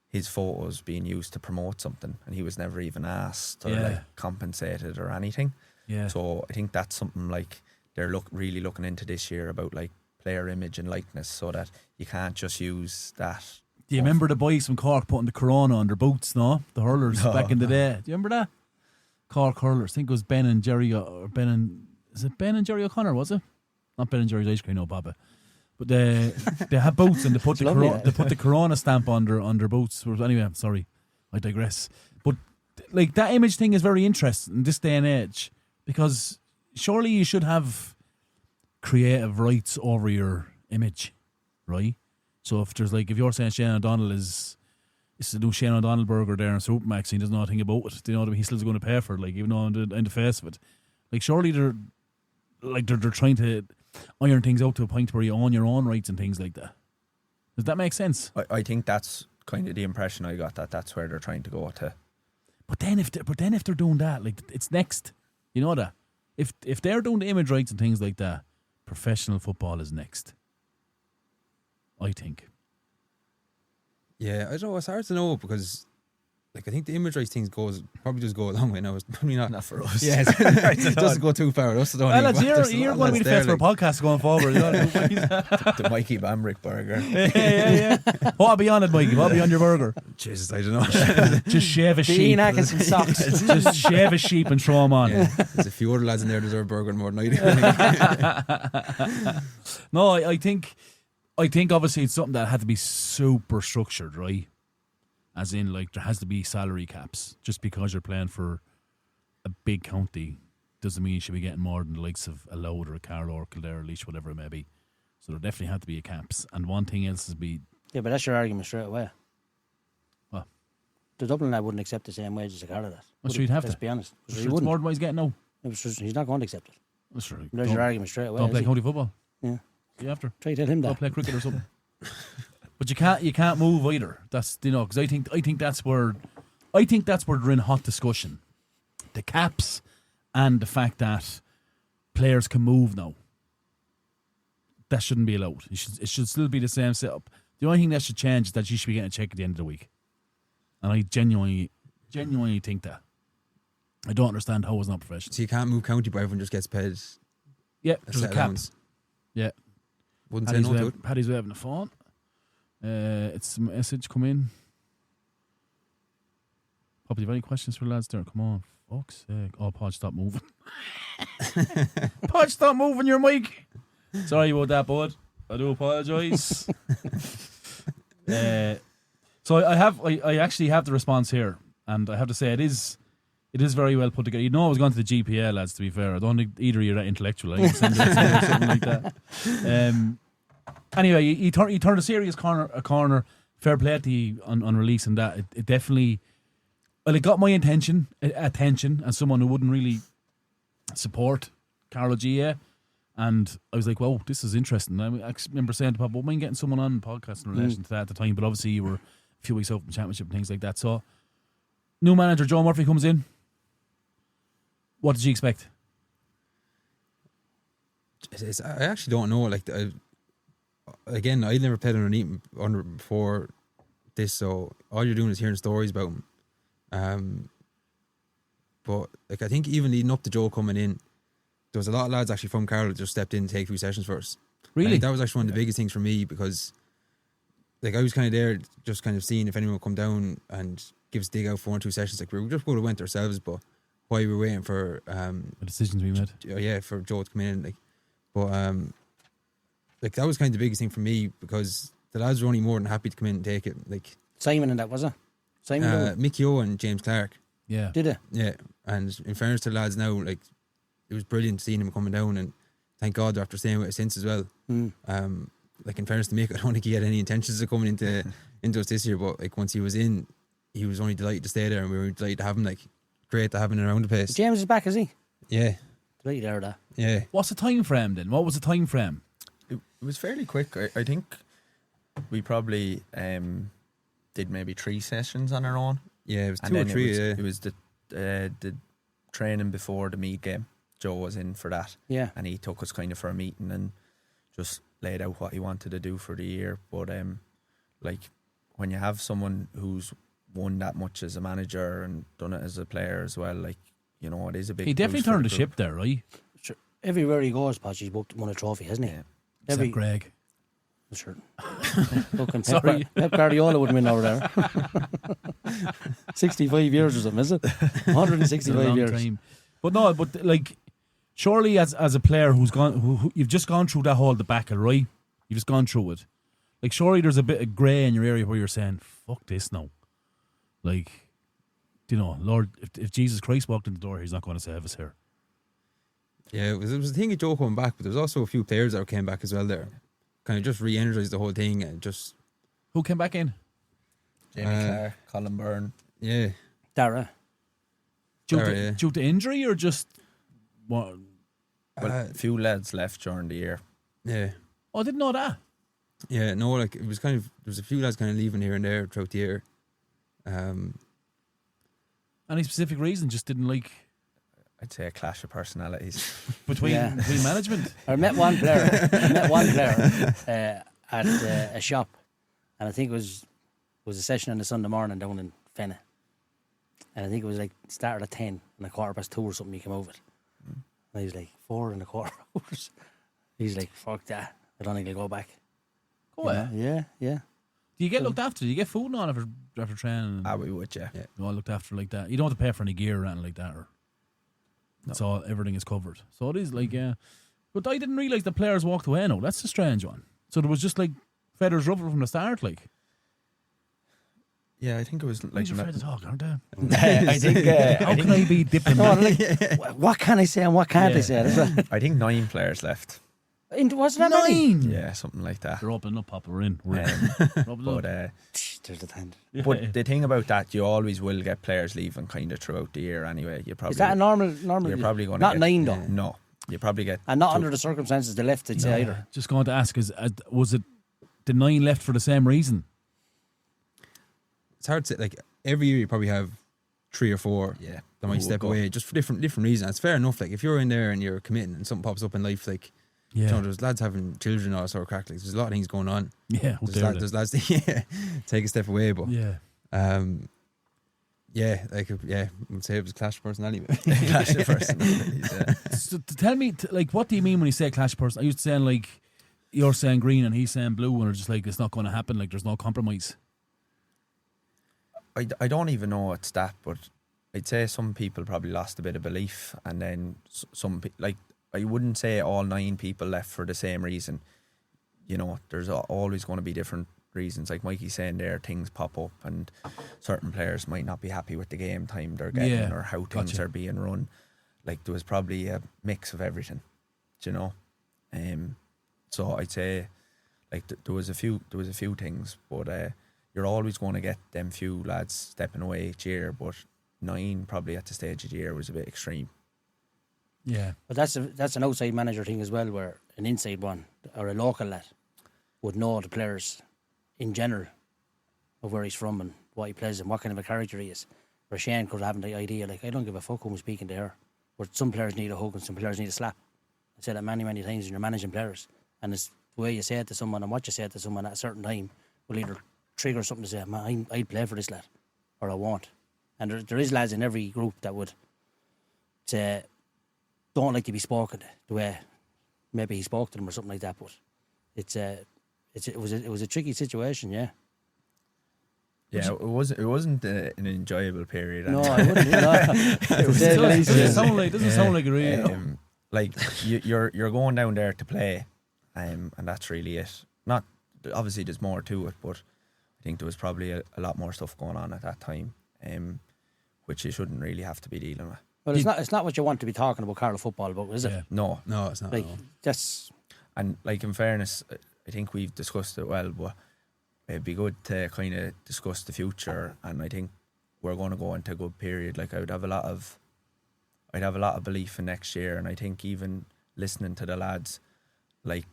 his photos being used to promote something, and he was never even asked or like compensated or anything. Yeah. So I think that's something like they're really looking into this year, about like player image and likeness, so that you can't just use that Do you remember the boys from Cork putting the Corona on their boots, no? The hurlers back in the day. Do you remember that? Cork hurlers. I think it was Ben and Jerry, is it Ben and Jerry O'Connor, was it? Not Ben and Jerry's ice cream, no, Papa. But they had boots and they put the Corona stamp on their boots. Anyway, sorry, I digress. But like that image thing is very interesting in this day and age, because surely you should have creative rights over your image, right? So if you're saying Shane O'Donnell is the new Shane O'Donnell burger there in Supermax, and he doesn't know anything about it, do you know what I mean? He's still going to pay for it, like, even though in the face of it, like, surely they're trying to iron things out to a point where you own your own rights and things like that. Does that make sense? I think that's kind of the impression I got, that's where they're trying to go to. But then if they're doing that, like, it's next. You know that if they're doing the image rights and things like that, professional football is next. I think. Yeah, I don't know. It's hard to know because, like, I think the image rights things probably just go a long way now. It's probably not for us. Yeah, it doesn't go too far. Us, you're going to be the face for a podcast going forward. You know? The Mikey Bambrick burger. Yeah. What'll be on it, Mikey? What'll be on your burger? Jesus, I don't know. Just shave a sheep. Bean and some socks. Just shave a sheep and throw them on. Yeah. There's a few other lads in there deserve a burger more than I do. No, I think obviously it's something that had to be super structured, right? As in, like, there has to be salary caps. Just because you're playing for a big county doesn't mean you should be getting more than the likes of a Loud or a Carlow or Kildare or Laois, whatever it may be. So there definitely had to be a caps. And one thing else is Yeah, but that's your argument straight away. What? The Dublin lad wouldn't accept the same wage as a Carlow lad. Well, sure, you'd have Let's to. be honest. Sure, He it's wouldn't. more than what he's getting now. He's not going to accept it. That's right. There's your argument straight away. Don't play county football. Yeah. You have to. Try to tell him Don't that. play cricket or something. But you can't move either. That's, you know, because I think that's where they're in hot discussion. The caps and the fact that players can move now. That shouldn't be allowed. It should still be the same setup. The only thing that should change is that you should be getting a check at the end of the week. And I genuinely think that. I don't understand how it's not professional. So you can't move county, but everyone just gets paid. Yeah, there's a cap. Allowance. Yeah. Wouldn't say no to it. Paddy's waving the phone. It's a message come in. Papa, do you have any questions for the lads there? Come on. Fuck's sake. Oh, Podge, stop moving. Podge, stop moving your mic. Sorry about that, bud. I do apologise. So I actually have the response here, and I have to say it is very well put together. You know I was going to the GPA, lads, to be fair. I don't think either of you are that intellectual. I can send it something like that. Anyway, he turned a serious corner. Fair play to you on releasing that. It definitely, well, it got my attention as someone who wouldn't really support Carlow GA. And I was like, "Wow, this is interesting." I remember saying to Papa, "Well, mind getting someone on the podcast in relation to that at the time?" But obviously, you were a few weeks out from championship and things like that. So, new manager Joe Murphy comes in. What did you expect? I actually don't know. Like, again, I never played under before this, so all you're doing is hearing stories about him. But like, I think even leading up to Joe coming in, there was a lot of lads actually from Carlow that just stepped in to take 2 sessions for us. Really? That was actually one of the biggest things for me, because like, I was kind of there just kind of seeing if anyone would come down and give us dig out for 1 or 2 sessions. Like, we just would have went ourselves, but while we were waiting for the decisions we made. Yeah, for Joe to come in, like, but like, that was kind of the biggest thing for me, because the lads were only more than happy to come in and take it. Like Simon and that, was it? Simon Mickey O and James Clark. Yeah. Did it? Yeah. And in fairness to the lads now, like, it was brilliant seeing him coming down, and thank God they're after staying with us since as well. Like, in fairness to Mick, I don't think he had any intentions of coming into us this year, but like, once he was in, he was only delighted to stay there, and we were delighted to have him. Like, great to have him around the place. James is back, is he? Yeah. Delighted to hear that. Yeah. What's the time frame then? What was the time frame? It was fairly quick. I think we probably did maybe 3 sessions on our own. Yeah, it was 2 or 3. It was the training before the Meath game. Joe was in for that. Yeah. And he took us kind of for a meeting and just laid out what he wanted to do for the year. But like, when you have someone who's won that much as a manager and done it as a player as well, like, you know, it is a big. He definitely turned the ship there, right? Sure. Everywhere he goes, Podge, he's won a trophy, hasn't he? Yeah. Except Greg. Sure. Fucking Sorry. Pep Guardiola would win over there. 65 years or something, is it? It's a 165 long years. time. But no, but like, surely as a player who's gone, who you've just gone through that whole debacle, right? You've just gone through it. Like, surely there's a bit of grey in your area where you're saying, "Fuck this now." Like, you know, Lord, if Jesus Christ walked in the door, He's not going to save us here. Yeah, it was a thing of Joe coming back, but there was also a few players that came back as well there. Kind of just re-energized the whole thing and just... Who came back in? Jamie Clark, Colin Byrne. Yeah. Dara. Due to injury or just what? Well, a few lads left during the year. Yeah. Oh, I didn't know that. Yeah, no, like, it was kind of... There was a few lads kind of leaving here and there throughout the year. Any specific reason? Just didn't like I'd say a clash of personalities. between management. I met one player. At a shop, and I think it was a session on a Sunday morning down in Fenna, and I think it was like started at 10 and 2:15 or something. He came over it, and he was like 4 1/4 hours. He's like, "Fuck that! I don't think I'll go back." Oh, Yeah. Do you get looked after? Do you get food and all after training? We would, yeah. You all looked after like that. You don't have to pay for any gear or anything like that, or it's all everything is covered. So it is like, yeah. But I didn't realise the players walked away. No, that's a strange one. So there was just like feathers ruffled from the start, like. Yeah, I think it was like... These are afraid to talk, aren't they? I think. How can I be diplomatic? What can I say and what can't I say? That's what- I think 9 players left. Wasn't that many? 9. Yeah, something like that. They're opening up, Papa. We're in. We're in. Open But up. There's the time. but the thing about that, you always will get players leaving kind of throughout the year anyway. You probably Is that a normal? You're probably going to not get, 9 though, No, you probably get and not 2. under the circumstances they left. I'd say either. Just going to ask, was it the 9 left for the same reason? It's hard to say. Like, every year you probably have 3 or 4 Yeah, that might who step will go. away just for different reasons. It's fair enough. Like, if you're in there and you're committing and something pops up in life, like, Yeah. you know, there's lads having children and all that sort of crack. Like, there's a lot of things going on. Yeah. There's lads that take a step away, but Yeah. yeah, like, yeah, I would say it was a clash of personality. Clash of personalities, yeah. So tell me, like, what do you mean when you say clash person? Are you saying like you're saying green and he's saying blue, and it's just like it's not going to happen? Like, there's no compromise. I don't even know it's that, but I'd say some people probably lost a bit of belief, and then some like, I wouldn't say all 9 people left for the same reason. You know, there's always going to be different reasons. Like Mikey's saying there, things pop up and certain players might not be happy with the game time they're getting or how things Gotcha. are being run. Like, there was probably a mix of everything, do you know? So I'd say, like, there was a few things, but you're always going to get them few lads stepping away each year, but 9 probably at the stage of the year was a bit extreme. Yeah. But that's an outside manager thing as well, where an inside one or a local lad would know the players in general of where he's from and what he plays and what kind of a character he is. Where Shane could have the idea, like, I don't give a fuck who I'm speaking to here. Where some players need a hug and some players need a slap. I said that many times when you're managing players, and it's the way you say it to someone and what you say it to someone at a certain time will either trigger something to say, man, I'd play for this lad, or I won't. And there is lads in every group that would say, don't like to be spoken to the way maybe he spoke to them or something like that. But it was a tricky situation, yeah. Yeah, it wasn't an enjoyable period. No, anyway. I wouldn't. To say the least, Doesn't yeah. sound like it really. Like, you're going down there to play, and that's really it. Not obviously there's more to it, but I think there was probably a lot more stuff going on at that time, which you shouldn't really have to be dealing with. Well, it's not what you want to be talking about Carlow football about, is it? Yeah. No, it's not. Like, no. that's... and like, in fairness, I think we've discussed it well, but it'd be good to kind of discuss the future, and I think we're going to go into a good period. Like, I'd have a lot of belief in next year, and I think even listening to the lads, like,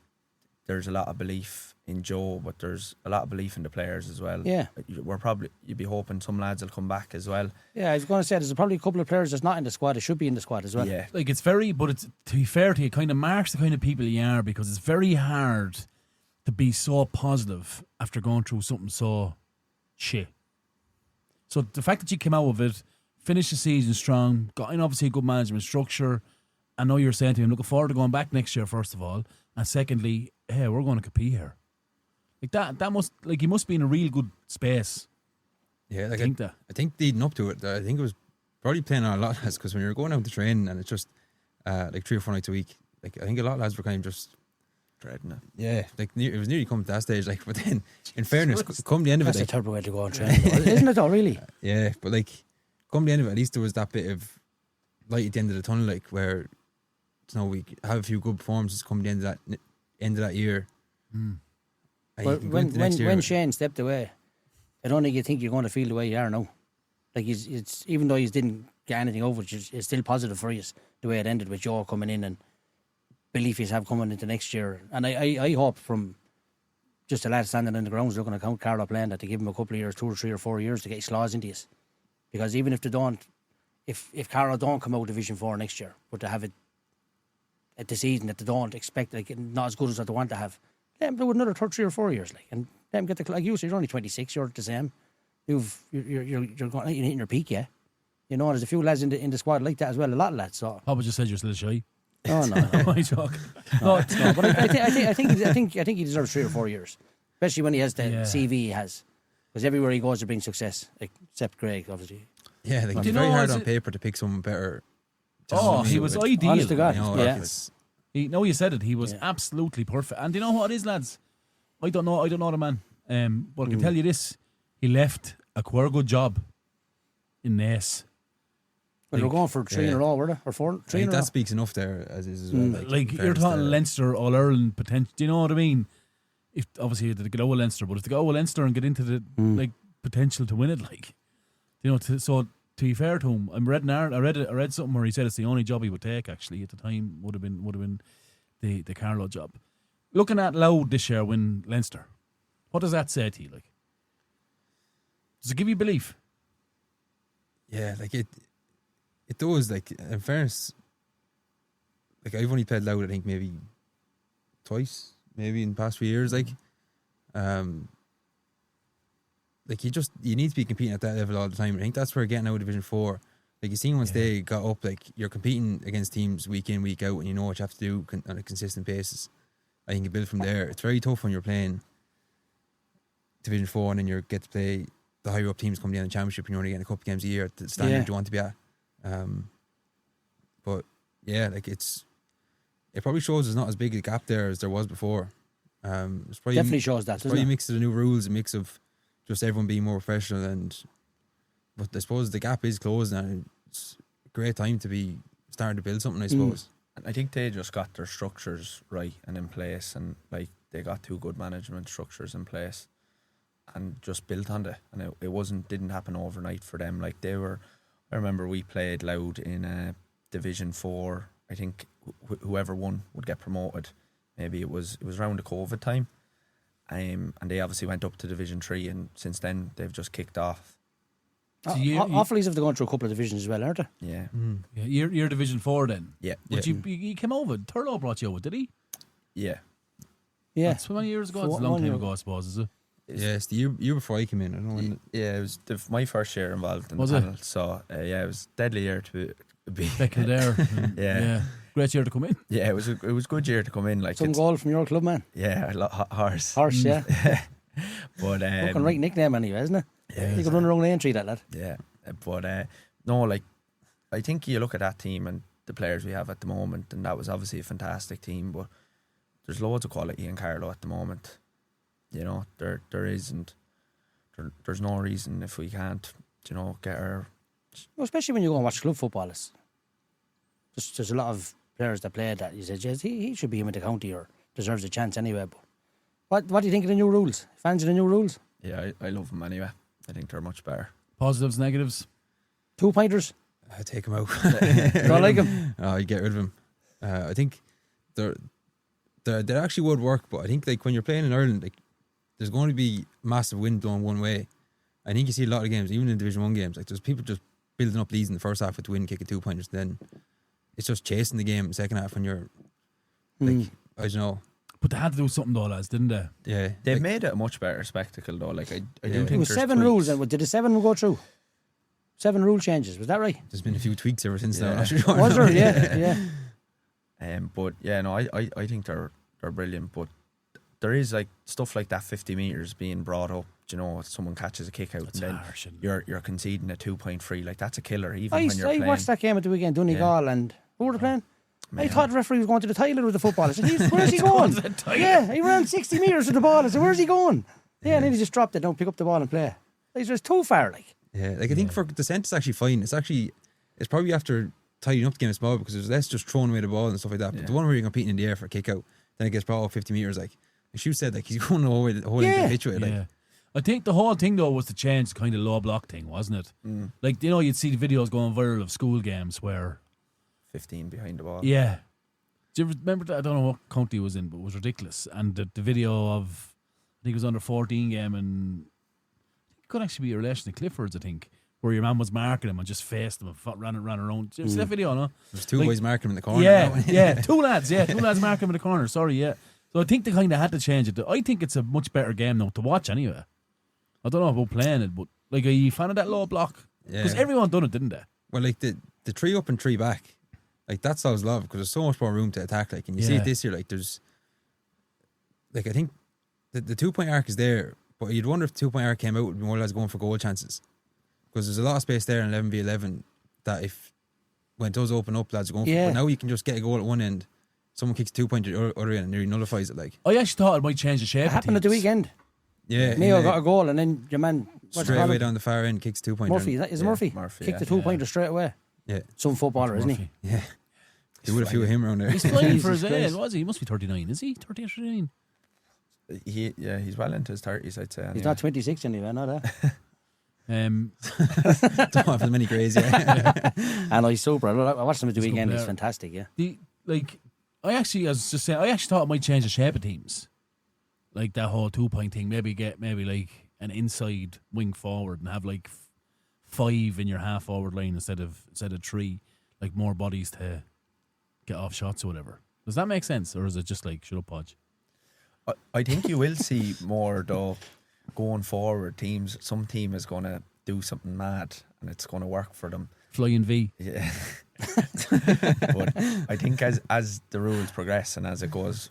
there's a lot of belief in Joe, but there's a lot of belief in the players as well. Yeah. You'd be hoping some lads will come back as well. Yeah, I was going to say, there's probably a couple of players that's not in the squad that should be in the squad as well. Yeah. Like, it's but it's, to be fair to you, it kind of marks the kind of people you are, because it's very hard to be so positive after going through something so shit. So the fact that you came out of it, finished the season strong, got in obviously a good management structure, I know you're saying to me, I'm looking forward to going back next year, first of all, and secondly, hey, we're going to compete here. Like that must, like, he must be in a real good space. Yeah, like I think that. I think leading up to it, I think it was probably playing on a lot of lads, because when you're going out to train and it's just like 3 or 4 nights a week, like I think a lot of lads were kind of just dreading it. yeah, like it was nearly coming to that stage. Like, but then in fairness, come the end of it, That's like, a terrible way to go on training, though, isn't it? Though, really. yeah, but like come the end of it, at least there was that bit of light at the end of the tunnel, like where we have a few good performances come the end of that year. And Well, you can go into the next year when with- Shane stepped away, I don't think you think you're going to feel the way you are now. Like it's even though you didn't get anything over it, it's still positive for you the way it ended with Joe coming in and belief you have coming into next year. And I hope from just the lads standing in the grounds looking at Carlow playing that they give him a couple of years, 2 or 3 or 4 years to get his claws into us. Because even if they don't, if Carlow don't come out Division 4 next year, but they have it at the season that they don't expect, like not as good as what they want to have, let them do another 3 or 4 years, like, and let them get the, like you said, you're only 26, you're the same. You're going hitting your peak, yeah. You know, there's a few lads in the squad like that as well, a lot of lads. So Papa just said you're still shy. no. I joke. No, but I think he deserves 3 or 4 years, especially when he has the CV he has, because everywhere he goes to bring success, except Craig, obviously. yeah, like Do it's you very know, hard is on it- paper to pick someone better. Oh, he was ideal. Honest to God, You know, like, yeah. it's- You said it. He was Yeah. absolutely perfect. And do you know what it is, lads? I don't know the man. But I can tell you this: he left a quite good job in Naas. Well, they're going for 3 in a row, were they? Or 4, 3 I in think a that row. speaks enough there as is as well. Like in you're fairness talking to- Leinster All Ireland potential. Do you know what I mean? If obviously they get over Leinster, but if they go over Leinster and get into the like potential to win it, like you know. So to be fair to him, I read something where he said it's the only job he would take. Actually, at the time, would have been the Carlow job. Looking at Louth this year win Leinster, what does that say to you? Like, does it give you belief? Yeah, like it does. Like in fairness, like I've only played Louth, I think maybe twice, maybe in the past few years. Like you need to be competing at that level all the time. I think that's where getting out of Division 4. Like you seen once they got up, like you're competing against teams week in, week out, and you know what you have to do on a consistent basis. I think you build from there. It's very tough when you're playing Division 4 and then you get to play the higher up teams come down in the championship and you're only getting a couple of games a year at the standard you want to be at. But yeah, like it probably shows there's not as big a gap there as there was before. It's probably Definitely shows that, it's doesn't probably a it? mix of the new rules, a mix of just everyone being more professional, but I suppose the gap is closed now. It's a great time to be starting to build something, I suppose. I think they just got their structures right and in place, and like they got 2 good management structures in place, and just built on it. And it didn't happen overnight for them. Like they were, I remember we played Louth in Division 4. I think whoever won would get promoted. Maybe it was around the COVID time, and they obviously went up to Division 3, and since then they've just kicked off. So you- Awfully have to go through a couple of divisions as well, aren't they? Yeah, Yeah, you're Division 4 then. yeah, But you came over. Turlough brought you over, did he? yeah. Yeah. That's how many years ago? It's a One long time year ago, I suppose, is it? Yeah, it's the year before I came in. I don't know when. Yeah, it was my first year involved in Was the it? panel. So yeah, it was a deadly year to be. Beckel there. Yeah. Great year to come in. Yeah, it was a good year to come in. Like Some goal from your club, man. yeah, horse. Horse, yeah. But Fucking right nickname anyway, isn't it? Yeah, You could run around the entry, that lad. yeah. But no, like I think you look at that team and the players we have at the moment, and that was obviously a fantastic team. But there's loads of quality in Carlow at the moment. You know, there isn't. There's no reason if we can't, get our. Well, especially when you go and watch club football. There's a lot of players that play that you say, yes, he should be in with the county or deserves a chance anyway. But what do you think of the new rules? Fans of the new rules? Yeah, I love them anyway. I think they're much better. Positives, negatives. 2-pointers? I take them out. Don't like them? Oh, you get rid of them. I think they actually would work, but I think like when you're playing in Ireland, like there's going to be massive wind blowing one way. I think you see a lot of games, even in Division 1 games, like there's people just building up leads in the first half with the win kick at 2-pointers. Then it's just chasing the game in the second half when you're like, I don't know. But they had to do something though, lads, didn't they? Yeah, They've like, made it a much better spectacle though. Like I do Yeah. think It was there's 7 tweaks. rules. And did the 7 go through? 7 rule changes, was that right? there's been a few tweaks ever since now. Yeah. I'm not sure. Was there? Yeah, yeah. But yeah, no, I think they're brilliant. But there is like stuff like that 50 metres being brought up. You know, someone catches a kick out That's and then harsh, isn't it? you're conceding a 2-point free. Like that's a killer. Even I when you're playing. watched that game at the weekend, Donegal, and who were they playing? I thought the referee was going to the toilet with the football. I said, where's he going? Yeah, he ran 60 metres with the ball. I said, where's he going? Yeah, and then he just dropped it. Don't pick up the ball and play. He's just too far, like. Yeah, like I think for descent it's actually fine. It's probably after tidying up the game is small because there's less just throwing away the ball and stuff like that. But the one where you're competing in the air for a kick out, then it gets brought up 50 metres. Like Shu said, like he's going the whole end of the pitch with it. Like. I think the whole thing though was to change the kind of low block thing, wasn't it? Like you'd see the videos going viral of school games where 15 behind the ball. Yeah. Do you remember that? I don't know what county it was in, but it was ridiculous. And the video of, I think it was under 14 game, and it could actually be a relation to Clifford's, I think, where your man was marking him and just faced him and ran around. Did you see that video, no? There's two boys marking him in the corner. Yeah, two lads marking him in the corner. Sorry, yeah. So I think they kind of had to change it. I think it's a much better game now to watch anyway. I don't know about playing it, but like, are you a fan of that low block? Because everyone done it, didn't they? Well, like the 3 up and 3 back, like that's always love because there's so much more room to attack. Like, and you see it this year. Like, there's, like I think the 2-point arc is there, but you'd wonder if the 2-point arc came out, would be more lads going for goal chances because there's a lot of space there in 11v11 that when it does open up, lads are going for it. But now you can just get a goal at one end, someone kicks a 2-point at the other end, and nearly nullifies it. Like, I actually thought it might change the shape. It happened at the weekend. Yeah, Mayo got a goal, and then your man straight away down the far end kicks 2-point. Murphy, is it Murphy? Kicked the 2-pointer straight away. Yeah, some footballer, isn't he? Yeah, he would a few of him around there. He's flying for his age, was he? He must be 39. Is he 30 or 39? He's well into his 30s, I'd say. Anyway. He's not 26 anyway, not that. Don't have as many greys yet. And he's super. I watched him at the weekend. He's fantastic. Yeah. I actually thought it might change the shape of teams. Like that whole 2-point thing, maybe like an inside wing forward and have like 5 in your half forward line instead of 3, like more bodies to get off shots or whatever. Does that make sense, or is it just like shut up, Podge? I think you will see more though going forward. Some team is going to do something mad and it's going to work for them. Flying V. Yeah. But I think as the rules progress and as it goes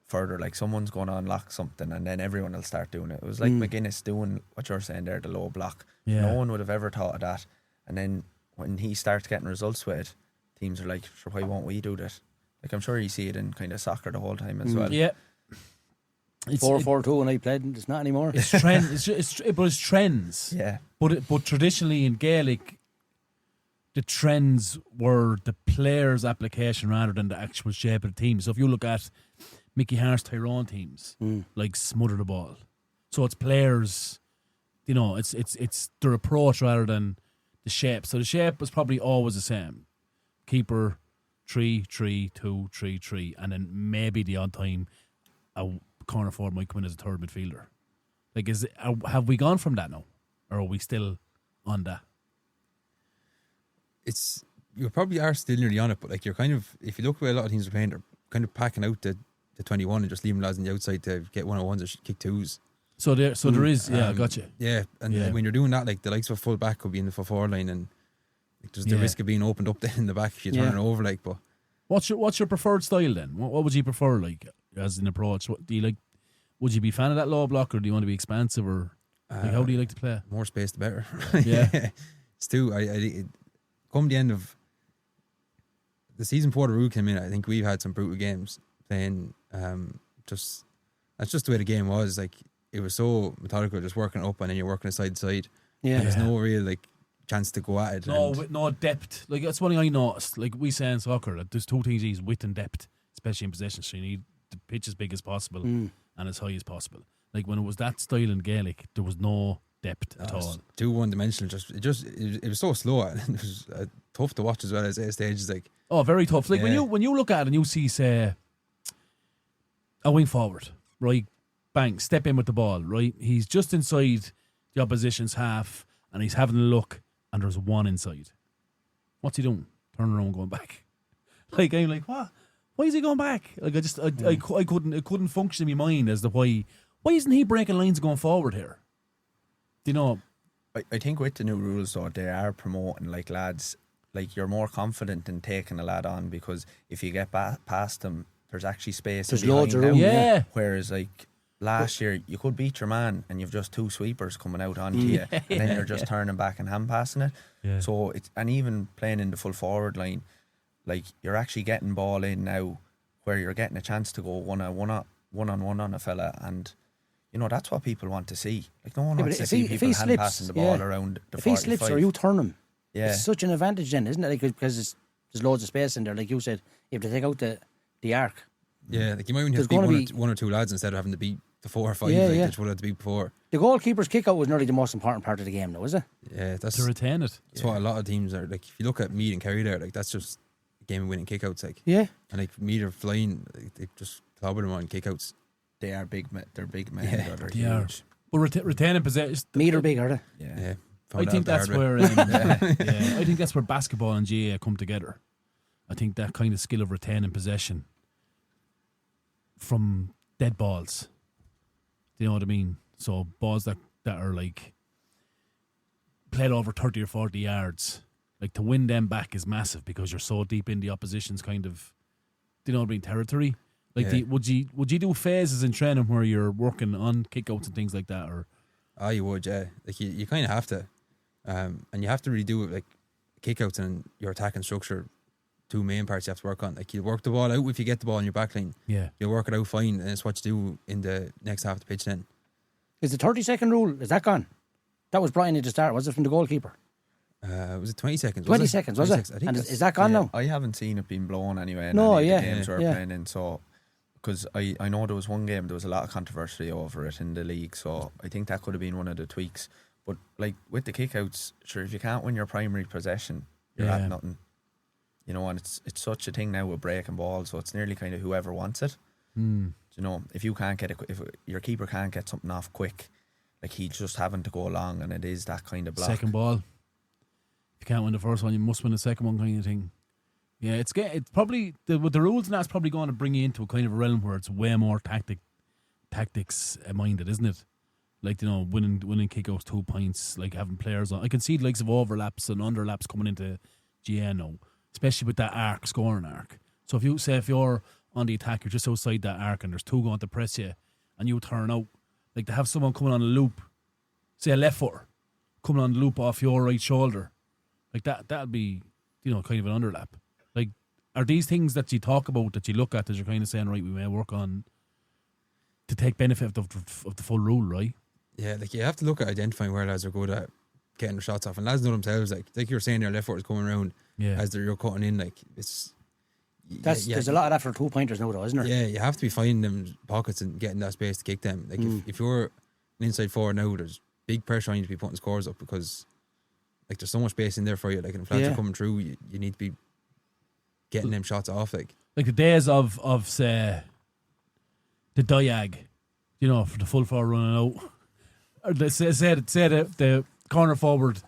further, like someone's going to unlock something and then everyone will start doing it. It was like McGuinness doing what you're saying there, the low block. No one would have ever thought of that. And then when he starts getting results with it, teams are like, sure, why won't we do that? Like, I'm sure you see it in kind of soccer the whole time as well. Yeah. 4-4-2 when I played. It's not anymore. It's trends. It's trends. Yeah. But traditionally in Gaelic, the trends were the players' application rather than the actual shape of the team. So if you look at Mickey Hart's Tyrone teams, like smother the ball. So it's players, it's their approach rather than the shape. So the shape was probably always the same. Keeper, 3-3-2, 3-3, and then maybe the odd time a corner forward might come in as a third midfielder. Like, have we gone from that now, or are we still on that? You probably are still nearly on it, but like you're kind of, if you look where a lot of teams are playing, they're kind of packing out the 21 and just leaving lads on the outside to get 1-on-1s or kick 2s. So there is, I gotcha. Yeah, and when you're doing that, like the likes of full back could be in the forward line, and like, there's the risk of being opened up then in the back if you turn it over. Like, but what's your preferred style then? What would you prefer, like, as an approach? What do you like? Would you be a fan of that low block, or do you want to be expansive, or like, how do you like to play? More space, the better. Yeah, it's too. Come the end of the season before the rule came in, I think we've had some brutal games playing. That's just the way the game was. Like, it was so methodical, just working up and then you're working side to side. Yeah, there's no real like chance to go at it. No depth. Like, that's one thing I noticed. Like, we say in soccer that there's two things: is width and depth, especially in possession. So you need the pitch as big as possible and as high as possible. Like, when it was that style in Gaelic, there was no depth at all. Too one-dimensional. It was so slow and it was tough to watch as well as stages. Like, very tough. Like, when you look at it and you see, say, a wing forward, right? Bang, step in with the ball, right? He's just inside the opposition's half and he's having a look and there's one inside. What's he doing? Turning around, going back. Like, I'm like, what? Why is he going back? Like, I couldn't function in my mind as to why isn't he breaking lines going forward here? Do you know? I think with the new rules though, they are promoting like lads, like you're more confident in taking a lad on because if you get past them, there's actually space. There's behind loads of them. room. Yeah. Whereas like last year you could beat your man and you've just 2 sweepers coming out onto you, and then you're just turning back and hand passing it. Yeah. So it's, and even playing in the full forward line, like you're actually getting ball in now where you're getting a chance to go one on one on a fella, and you know that's what people want to see. Like no one wants to see people hand passing the ball around the 45. If he slips or you turn him, yeah, it's such an advantage then, isn't it? Like, there's loads of space in there, like you said. You have to take out the arc. Yeah, like you might have to beat one or two lads instead of having to beat the 4 or 5 that you would have to beat before. The goalkeeper's kick out was nearly the most important part of the game, though, is it? Yeah, that's to retain it. That's what a lot of teams are like. If you look at Meath and Kerry there, like that's just game winning kickouts, like. Yeah. And like Meath are flying, like, they just clobber them on kickouts. they are big. They're big men. Yeah, they're they huge. are. But retaining possession. Meath are big, are they? Yeah. I think that's where. I think that's where basketball and GAA come together. I think that kind of skill of retaining possession from dead balls. Do you know what I mean? So balls that are like played over 30 or 40 yards, like to win them back is massive because you're so deep in the opposition's kind of, do you know what I mean, territory. Like, would you do phases in training where you're working on kickouts and things like that, or? Oh, you would, yeah. Like you kind of have to, and you have to really do it like kickouts and your attacking structure. 2 main parts you have to work on. Like you work the ball out if you get the ball in your back line. Yeah, you'll work it out fine, and it's what you do in the next half of the pitch. Then is the 30-second rule, is that gone? That was Brian at the start, was it, from the goalkeeper? Was it 20 seconds? 20 seconds, was it? I think and is that gone now? I haven't seen it being blown anyway in No, any yeah, of the games we're yeah. playing in. So, because I know there was one game, there was a lot of controversy over it in the league. So I think that could have been one of the tweaks. But like with the kickouts, sure, if you can't win your primary possession, you're at nothing. You know, and it's such a thing now with breaking balls, so it's nearly kind of whoever wants it. You know, if you can't get it, if your keeper can't get something off quick, like he's just having to go along, and it is that kind of block. Second ball. If you can't win the first one, you must win the second one, kind of thing. Yeah, it's probably with the rules, and that's probably going to bring you into a kind of a realm where it's way more tactics minded, isn't it? Like, you know, winning kickouts 2 points, like having players on. I can see the likes of overlaps and underlaps coming into GA now, especially with that scoring arc. So if you're on the attack, you're just outside that arc and there's 2 going to press you and you turn out, like to have someone coming on a loop, say a left footer, coming on the loop off your right shoulder, like that'll be, you know, kind of an underlap. Like, are these things that you talk about, that you look at, that you're kind of saying, right, we may work on to take benefit of the full rule, right? Yeah, like you have to look at identifying where lads are good at getting their shots off, and lads know themselves. Like you were saying, their left foot is coming around as you're cutting in. Like it's there's a lot of that for 2-pointers now, though, isn't there? Yeah, you have to be finding them pockets and getting that space to kick them. Like if you're an inside forward now, there's big pressure on you to be putting scores up because like there's so much space in there for you. Like, and if lads are coming through, you need to be getting them shots off. Like the days of say the diag, you know, for the full forward running out, or say the corner forward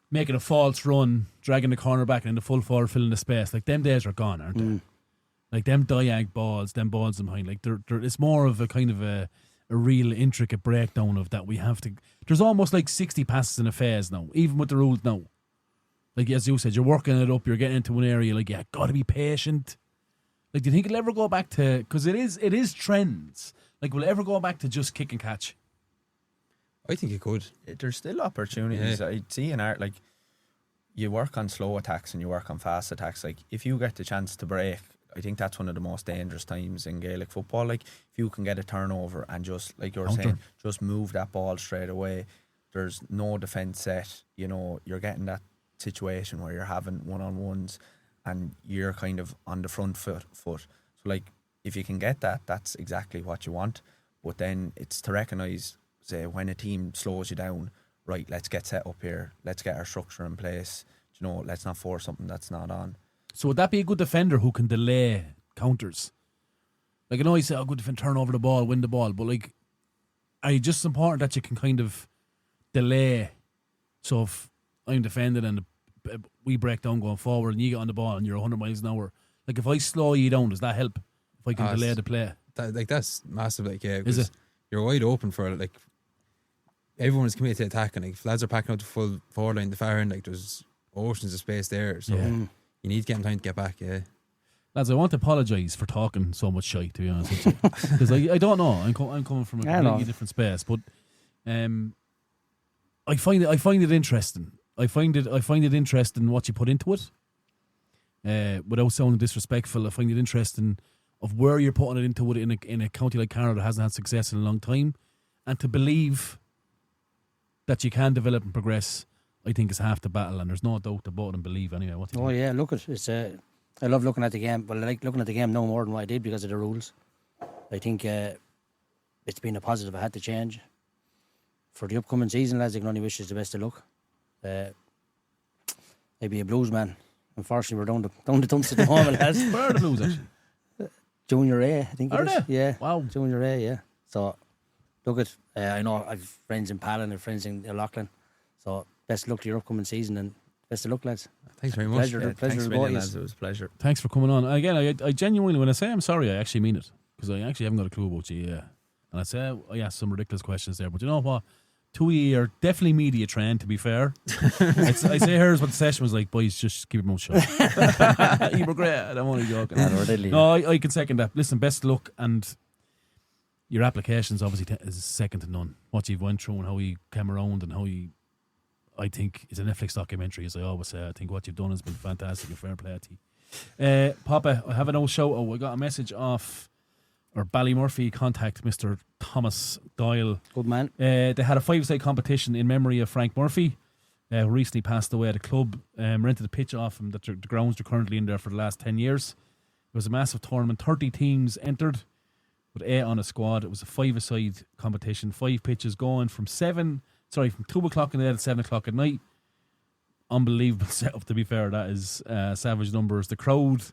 making a false run, dragging the corner back, and the full forward filling the space. Like, them days are gone, aren't they? Like them diag balls, them balls in behind. Like it's more of a kind of a real intricate breakdown of that we have to. There's almost like 60 passes in a phase now, even with the rules now. Like, as you said, you're working it up, you're getting into an area, like, you got to be patient. Like, do you think it'll ever go back to, because it is trends, like, will it ever go back to just kick and catch? I think it could. There's still opportunities. I'd see in art, like, you work on slow attacks and you work on fast attacks. Like, if you get the chance to break, I think that's one of the most dangerous times in Gaelic football. Like, if you can get a turnover and just, like you were saying, just move that ball straight away, there's no defence set, you know, you're getting that situation where you're having one-on-ones and you're kind of on the front foot. So, like, if you can get that, that's exactly what you want. But then it's to recognise, say, when a team slows you down, right, let's get set up here, let's get our structure in place, you know, let's not force something that's not on. So would that be a good defender who can delay counters? Like, I know you say, good defender, turn over the ball, win the ball, but, like, are you just important that you can kind of delay? So if I'm defending and we break down going forward and you get on the ball and you're 100 miles an hour, like, if I slow you down, does that help? If I can delay the play? That's massive, like, yeah. Is it? You're wide open for it, like, everyone is committed to attacking. Like, if lads are packing out the full forward line, the far end, like, there's oceans of space there, so you need to get them time to get back. Lads, I want to apologise for talking so much shite, to be honest with you. Because I don't know. I'm coming from a completely different space. But I find it interesting. I find it interesting what you put into it. Without sounding disrespectful, I find it interesting of where you're putting it into it in a county like Carlow that hasn't had success in a long time. And to believe that you can develop and progress, I think is half the battle, and there's no doubt that both of them believe anyway. What do you think? Yeah, look at it's. I love looking at the game, but I like looking at the game no more than what I did because of the rules. I think it's been a positive. I had to change for the upcoming season, lads. I can only wish you the best of luck. I'd be a Blues man. Unfortunately, we're down the dumps at the moment, lads. Where are the Blues actually? Junior A, I think. Are it is. they? Yeah. Wow. Junior A, yeah. So look at. I know I've friends in Palin and friends in Loughlin. So best of luck to your upcoming season and best of luck, lads. Thanks very much. Pleasure Thanks to a both million, of lads. It was a pleasure. Thanks for coming on. Again, I genuinely, when I say I'm sorry, I actually mean it. Because I actually haven't got a clue about you. Yeah. And I say I asked some ridiculous questions there. But you know what? 2 year, definitely media trained, to be fair. I say here's what the session was like. Boys, just keep your mouth shut. You were great. I'm only joking. No, I can second that. Listen, best of luck. And your applications obviously is second to none. What you've went through and how you came around and how you, I think, it's a Netflix documentary, as I always say. I think what you've done has been fantastic and fair play to you. Poppa, I have an old shout out. I got a message off our Ballymurphy contact, Mr. Thomas Doyle. Good man. They had a 5-a-side competition in memory of Frank Murphy, who recently passed away. The club rented a pitch off him. The grounds are currently in there for the last 10 years. It was a massive tournament. 30 teams entered with 8 on a squad. It was a 5-a-side competition. 5 pitches going from 2 o'clock in the day to 7 o'clock at night. Unbelievable setup, to be fair. That is savage numbers. The crowd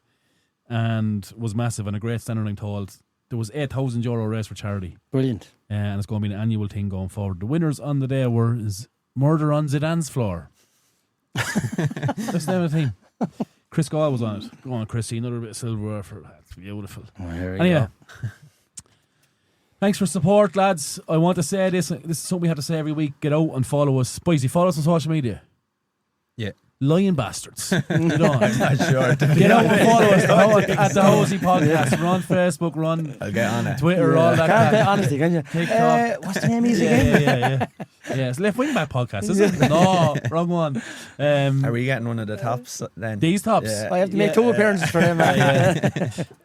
was massive and a great standard, I'm told. There was €8,000 race for charity. Brilliant. And it's going to be an annual thing going forward. The winners on the day were Murder on Zidane's Floor. That's the name of the team. Chris Gall was on it. Go on, Chrissy. Another bit of silverware for that. It's beautiful. Anyway. Thanks for support, lads. I want to say this. This is something we have to say every week. Get out and follow us. Spicy, follow us on social media. Yeah. Lying bastards. You know, I'm not sure. Get out and follow us at the Hosey Podcast. We're on Facebook, we're on I'll get on it. Twitter, all that. Can't bet, honestly, can you? TikTok. What's the name is again? Yeah, it's Left Wing Back Podcast, isn't it? No, wrong one. Are we getting one of the tops then? These tops? Yeah. I have to make 2 appearances for them, man.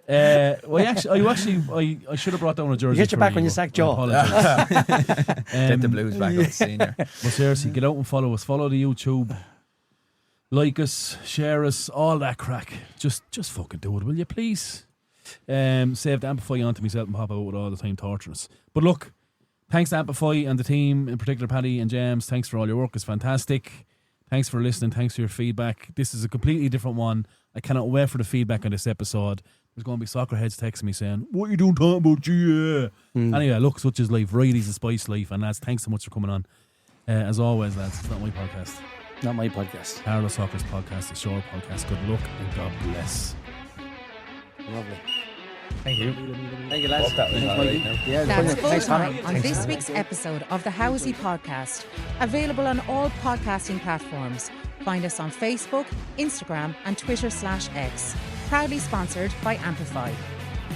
I should have brought down a jersey. You get your back when you sack Joe. Get the Blues back up to senior. But seriously, get out and follow us. Follow the YouTube. Like us, share us, all that crack. Just fucking do it, will you, please? Save the Amplify onto myself and pop out with all the time torturing us. But look, thanks to Amplify and the team, in particular Paddy and James. Thanks for all your work. It's fantastic. Thanks for listening. Thanks for your feedback. This is a completely different one. I cannot wait for the feedback on this episode. There's going to be soccer heads texting me saying, "What are you doing talking about? Anyway, look, such is life. Variety's a spice life. And lads, thanks so much for coming on. As always, lads, it's not my podcast. Not my podcast. Carlow Soccer's podcast, the Shore podcast. Good luck and God bless. Lovely. Thank you. Thank you, lads. That was all right now. Yeah, That's full thanks, time Connor. on this week's episode of the Hosey Podcast. Available on all podcasting platforms. Find us on Facebook, Instagram, and Twitter/X. Proudly sponsored by Amplify.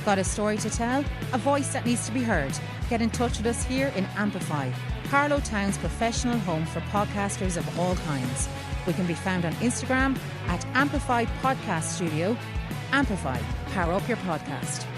Got a story to tell? A voice that needs to be heard? Get in touch with us here in Amplify, Carlow Town's professional home for podcasters of all kinds. We can be found on Instagram at Amplify Podcast Studio. Amplify, power up your podcast.